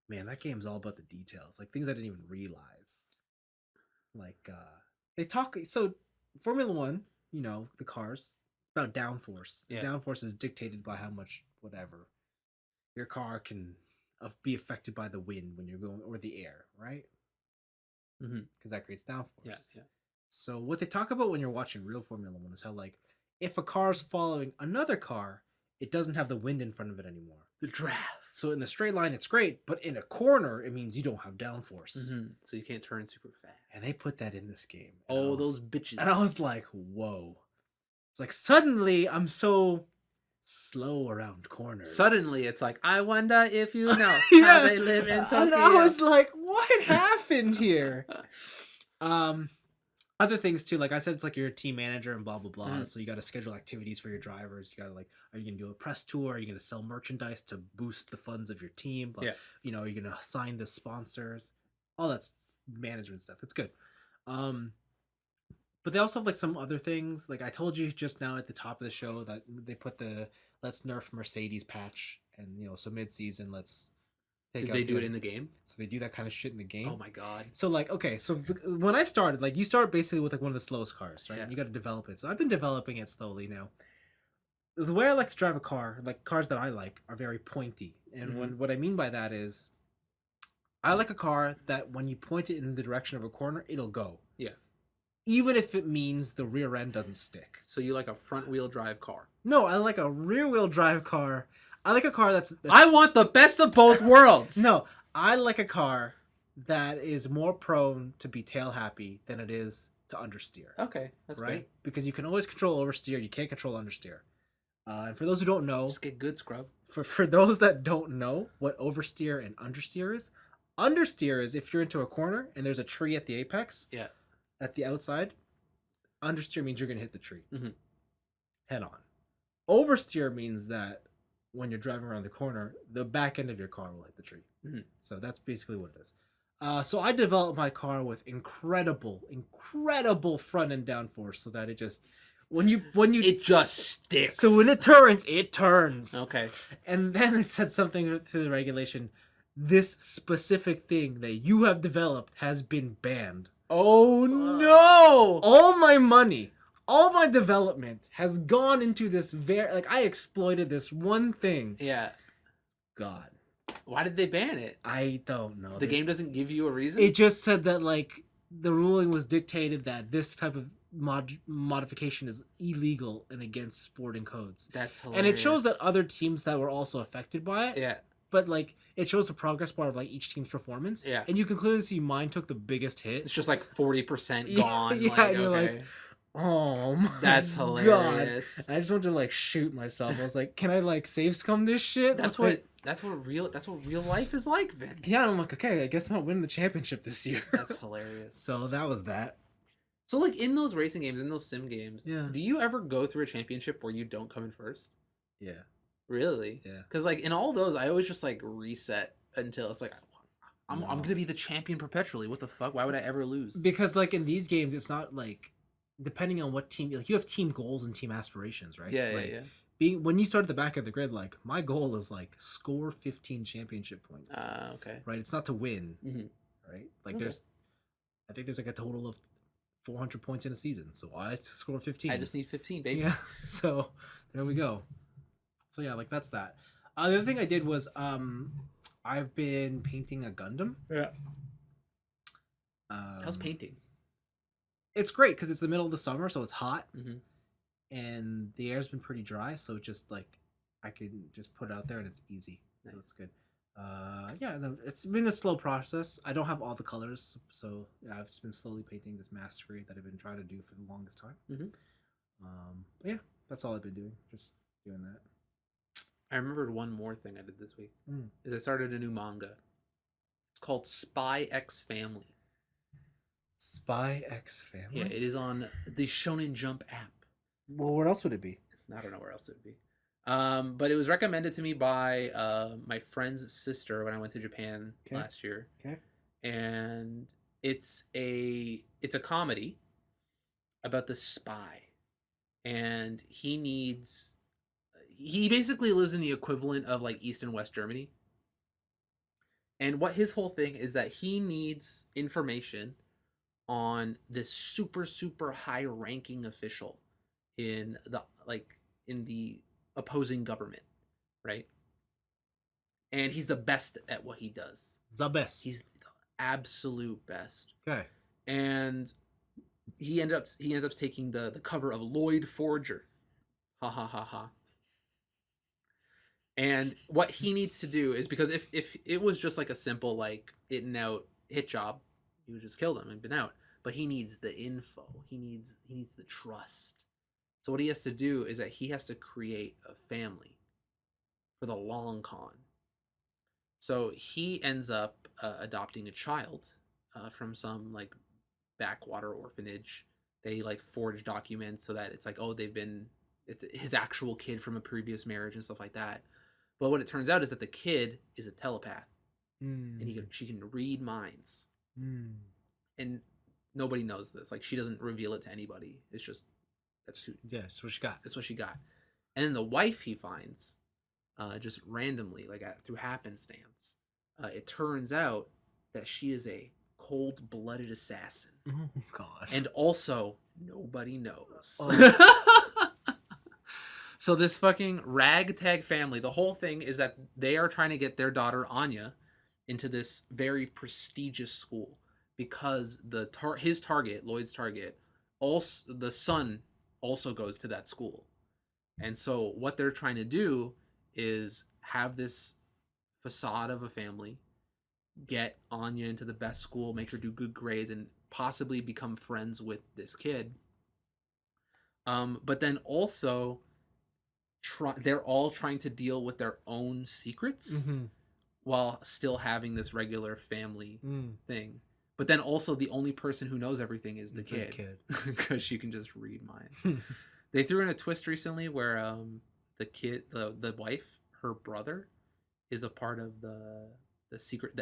[SPEAKER 1] Man, that game's all about the details, like things I didn't even realize. Like they talk so Formula 1, you know, the cars about downforce.
[SPEAKER 2] Yeah.
[SPEAKER 1] Downforce is dictated by how much whatever your car can be affected by the wind when you're going or the air, right? Because that creates downforce.
[SPEAKER 2] yeah.
[SPEAKER 1] So what they talk about when you're watching real Formula 1 is how like if a car's following another car, it doesn't have the wind in front of it anymore.
[SPEAKER 2] The draft.
[SPEAKER 1] So in a straight line, it's great, but in a corner, it means you don't have downforce.
[SPEAKER 2] So you can't turn super fast.
[SPEAKER 1] And they put that in this game.
[SPEAKER 2] Oh, those bitches.
[SPEAKER 1] And I was like, whoa. It's like suddenly I'm so slow around corners.
[SPEAKER 2] Suddenly, it's like, I wonder if you know
[SPEAKER 1] Yeah.
[SPEAKER 2] how they live in Tokyo.
[SPEAKER 1] And I was like, what happened here? Other things too, like I said, it's like you're a team manager and blah blah blah. So you got to schedule activities for your drivers. You got to like, are you gonna do a press tour? Are you gonna sell merchandise to boost the funds of your team? Like,
[SPEAKER 2] Yeah.
[SPEAKER 1] You know, are you gonna assign the sponsors? All that's management stuff. It's good. But they also have like some other things. Like I told you just now at the top of the show that they put the let's nerf Mercedes patch, and you know, so mid season let's take.
[SPEAKER 2] Did they do it in the game?
[SPEAKER 1] So they do that kind of shit in the game.
[SPEAKER 2] Oh my god.
[SPEAKER 1] So like, okay, so when I started, like you start basically with like one of the slowest cars, right?
[SPEAKER 2] Yeah.
[SPEAKER 1] You got to develop it. So I've been developing it slowly now. The way I like to drive a car, like cars that I like, are very pointy, and what I mean by that is, I like a car that when you point it in the direction of a corner, it'll go.
[SPEAKER 2] Yeah.
[SPEAKER 1] Even if it means the rear end doesn't stick.
[SPEAKER 2] So you like a front wheel drive car?
[SPEAKER 1] No, I like a rear wheel drive car. I like a car that's
[SPEAKER 2] I want the best of both worlds.
[SPEAKER 1] No, I like a car that is more prone to be tail happy than it is to understeer.
[SPEAKER 2] Okay, that's
[SPEAKER 1] right?
[SPEAKER 2] right.
[SPEAKER 1] Because you can always control oversteer, you can't control understeer. And for those who don't know,
[SPEAKER 2] Just get good scrub.
[SPEAKER 1] for those that don't know what oversteer and understeer is if you're into a corner and there's a tree at the apex,
[SPEAKER 2] Yeah.
[SPEAKER 1] at the outside, understeer means you're gonna hit the tree
[SPEAKER 2] Mhm.
[SPEAKER 1] head on. Oversteer means that when you're driving around the corner, the back end of your car will hit the tree. So that's basically what it is. So I developed my car with incredible front end downforce, so that it just when you
[SPEAKER 2] It just sticks.
[SPEAKER 1] so when it turns, it turns.
[SPEAKER 2] Okay.
[SPEAKER 1] And then it said something through the regulation. This specific thing that you have developed has been banned.
[SPEAKER 2] Oh no!
[SPEAKER 1] All my money, all my development has gone into this I exploited this one thing.
[SPEAKER 2] Yeah.
[SPEAKER 1] God.
[SPEAKER 2] Why did they ban it?
[SPEAKER 1] I don't know.
[SPEAKER 2] The game doesn't give you a reason?
[SPEAKER 1] It just said that like the ruling was dictated that this type of modification is illegal and against sporting codes.
[SPEAKER 2] That's hilarious.
[SPEAKER 1] And it shows that other teams that were also affected by it.
[SPEAKER 2] Yeah.
[SPEAKER 1] But like it shows the progress bar of like each team's performance.
[SPEAKER 2] Yeah.
[SPEAKER 1] And you can clearly see mine took the biggest hit.
[SPEAKER 2] It's just like 40%
[SPEAKER 1] Yeah,
[SPEAKER 2] gone.
[SPEAKER 1] yeah,
[SPEAKER 2] like,
[SPEAKER 1] and you're
[SPEAKER 2] okay.
[SPEAKER 1] like, oh my
[SPEAKER 2] That's
[SPEAKER 1] God.
[SPEAKER 2] hilarious.
[SPEAKER 1] I just wanted to like shoot myself. I was like, can I like save scum this shit?
[SPEAKER 2] That's
[SPEAKER 1] Like,
[SPEAKER 2] what real life is like, Vince.
[SPEAKER 1] yeah, I'm like, okay, I guess I'm not winning the championship this year.
[SPEAKER 2] That's hilarious.
[SPEAKER 1] So that was that.
[SPEAKER 2] So like in those racing games, in those sim games,
[SPEAKER 1] Yeah.
[SPEAKER 2] do you ever go through a championship where you don't come in first?
[SPEAKER 1] Yeah.
[SPEAKER 2] Really?
[SPEAKER 1] Yeah.
[SPEAKER 2] Because like in all those, I always just like reset until it's like I'm gonna be the champion perpetually. What the fuck? Why would I ever lose?
[SPEAKER 1] Because like in these games, it's not like depending on what team, like you have team goals and team aspirations, right?
[SPEAKER 2] Yeah,
[SPEAKER 1] like,
[SPEAKER 2] yeah.
[SPEAKER 1] When you start at the back of the grid, like my goal is like score 15 championship points.
[SPEAKER 2] Okay.
[SPEAKER 1] Right? It's not to win.
[SPEAKER 2] Mhm.
[SPEAKER 1] Right? Like
[SPEAKER 2] Okay.
[SPEAKER 1] I think there's like a total of 400 points in a season. So I scored 15.
[SPEAKER 2] I just need 15, baby.
[SPEAKER 1] Yeah. So there we go. So yeah, like that's that. The other thing I did was I've been painting a Gundam.
[SPEAKER 2] Yeah. How's painting?
[SPEAKER 1] It's great because it's the middle of the summer, so it's hot.
[SPEAKER 2] Mm-hmm.
[SPEAKER 1] And the air's been pretty dry, so just like I can just put it out there and it's easy. So
[SPEAKER 2] Nice.
[SPEAKER 1] it's good. Yeah, no, it's been a slow process. I don't have all the colors, so yeah, I've just been slowly painting this mastery that I've been trying to do for the longest time.
[SPEAKER 2] Hmm.
[SPEAKER 1] But yeah, that's all I've been doing. Just doing that.
[SPEAKER 2] I remembered one more thing I did this week.
[SPEAKER 1] Mm.
[SPEAKER 2] Is I started a new manga. It's called Spy X Family.
[SPEAKER 1] Spy X
[SPEAKER 2] Yeah,
[SPEAKER 1] Family.
[SPEAKER 2] it is on the Shonen Jump app.
[SPEAKER 1] Well, where else would it be?
[SPEAKER 2] I don't know where else it would be. But it was recommended to me by my friend's sister when I went to Japan
[SPEAKER 1] Okay.
[SPEAKER 2] last year,
[SPEAKER 1] Okay.
[SPEAKER 2] and it's a comedy about the spy, and he basically lives in the equivalent of like East and West Germany, and what his whole thing is that he needs information on this super high ranking official in the opposing government, right? And he's the best at what he does.
[SPEAKER 1] The best.
[SPEAKER 2] He's the absolute best.
[SPEAKER 1] Okay.
[SPEAKER 2] And he ends up taking the cover of Lloyd Forger. Ha ha ha ha. And what he needs to do is, because if it was just like a simple like in and out hit job, he would just kill them and been out. But he needs the info. He needs the trust. So what he has to do is that he has to create a family for the long con. So he ends up adopting a child from some like backwater orphanage. They like forge documents so that it's like, oh, it's his actual kid from a previous marriage and stuff like that. But what it turns out is that the kid is a telepath, and
[SPEAKER 1] Mm.
[SPEAKER 2] she can read minds,
[SPEAKER 1] Mm.
[SPEAKER 2] and nobody knows this. Like she doesn't reveal it to anybody. It's just
[SPEAKER 1] Yeah, that's what you got.
[SPEAKER 2] that's what she got. And then the wife he finds, just randomly, like through happenstance, it turns out that she is a cold-blooded assassin,
[SPEAKER 1] Oh God.
[SPEAKER 2] and also nobody knows.
[SPEAKER 1] Oh.
[SPEAKER 2] So this fucking ragtag family, the whole thing is that they are trying to get their daughter Anya into this very prestigious school because his target, Lloyd's target, also the son also goes to that school. And so what they're trying to do is have this facade of a family, get Anya into the best school, make her do good grades, and possibly become friends with this kid. But then also, they're all trying to deal with their own secrets
[SPEAKER 1] Mm-hmm.
[SPEAKER 2] while still having this regular family
[SPEAKER 1] Mm.
[SPEAKER 2] thing. But then also, the only person who knows everything is the
[SPEAKER 1] The
[SPEAKER 2] kid, because she can just read minds.
[SPEAKER 1] kid.
[SPEAKER 2] They threw in a twist recently where the wife, her brother, is a part of the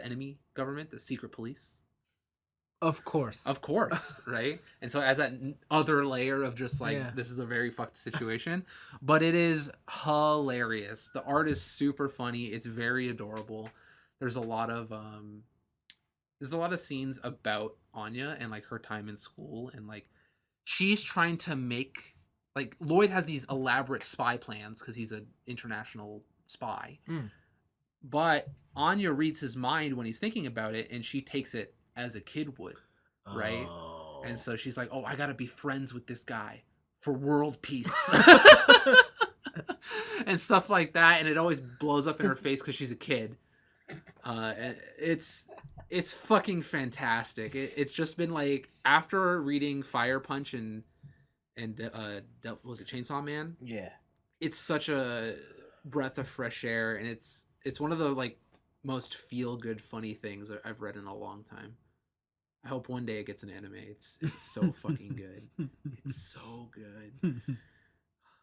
[SPEAKER 2] enemy government, the secret police.
[SPEAKER 1] Of course.
[SPEAKER 2] Of course, right? And so as that other layer of just like,
[SPEAKER 1] Yeah.
[SPEAKER 2] this is a very fucked situation, but it is hilarious. The art is super funny. It's very adorable. There's a lot of scenes about Anya and like her time in school, and like she's trying to make, like, Lloyd has these elaborate spy plans because he's an international spy.
[SPEAKER 1] Mm.
[SPEAKER 2] But Anya reads his mind when he's thinking about it, and she takes it as a kid would, right?
[SPEAKER 1] Oh.
[SPEAKER 2] And so she's like, "Oh, I gotta be friends with this guy for world peace," and stuff like that. And it always blows up in her face because she's a kid. It's fucking fantastic. It's just been like, after reading Fire Punch and was it Chainsaw Man?
[SPEAKER 1] Yeah.
[SPEAKER 2] It's such a breath of fresh air, and it's one of the like most feel good funny things I've read in a long time. I hope one day it gets an anime. It's so fucking good. It's so good.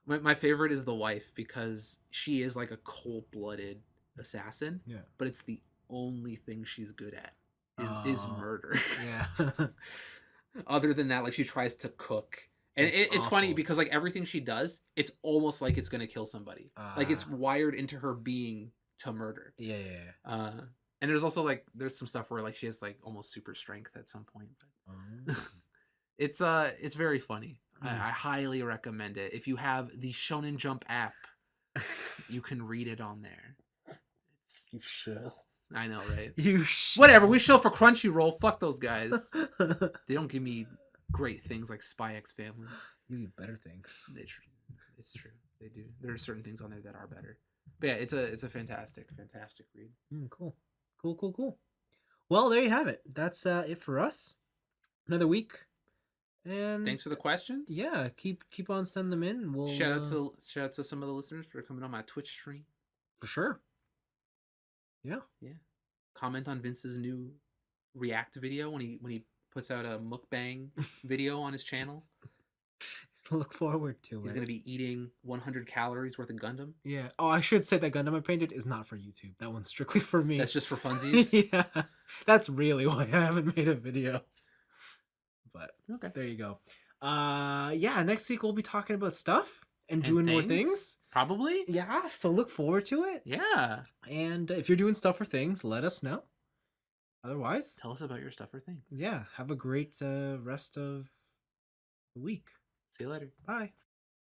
[SPEAKER 2] My favorite is the wife, because she is like a cold-blooded assassin.
[SPEAKER 1] Yeah.
[SPEAKER 2] But it's the only thing she's good at is murder.
[SPEAKER 1] Yeah.
[SPEAKER 2] Other than that, like, she tries to cook. And it's funny because like everything she does, it's almost like it's gonna kill somebody. Like it's wired into her being to murder.
[SPEAKER 1] Yeah.
[SPEAKER 2] And there's also like there's some stuff where like she has like almost super strength at some point. But it's very funny. I highly recommend it. If you have the Shonen Jump app, you can read it on there.
[SPEAKER 1] You should.
[SPEAKER 2] I know, right?
[SPEAKER 1] You should.
[SPEAKER 2] Whatever. We show for Crunchyroll. Fuck those guys. They don't give me great things like Spy X Family.
[SPEAKER 1] You need better things.
[SPEAKER 2] It's true. They do. There are certain things on there that are better. But yeah, it's a fantastic read.
[SPEAKER 1] Cool. Cool, cool, cool. Well, there you have it. That's it for us. Another week. And
[SPEAKER 2] Thanks for the questions.
[SPEAKER 1] yeah, keep on sending them in.
[SPEAKER 2] Shout out to some of the listeners for coming on my Twitch stream.
[SPEAKER 1] For sure. Yeah.
[SPEAKER 2] Yeah. Comment on Vince's new React video when he puts out a mukbang video on his channel.
[SPEAKER 1] Look forward to
[SPEAKER 2] He's
[SPEAKER 1] it.
[SPEAKER 2] gonna be eating 100 calories worth of Gundam.
[SPEAKER 1] Yeah. Oh, I should say that Gundam I painted is not for YouTube. That one's strictly for me.
[SPEAKER 2] That's just for funsies.
[SPEAKER 1] Yeah. That's really why I haven't made a video. But
[SPEAKER 2] Okay.
[SPEAKER 1] there you go. Yeah, next week we'll be talking about stuff and doing more things.
[SPEAKER 2] Probably.
[SPEAKER 1] Yeah, so look forward to it.
[SPEAKER 2] Yeah.
[SPEAKER 1] And if you're doing stuff or things, let us know. Otherwise,
[SPEAKER 2] tell us about your stuff or things.
[SPEAKER 1] Yeah, have a great rest of the week.
[SPEAKER 2] See you later.
[SPEAKER 1] Bye.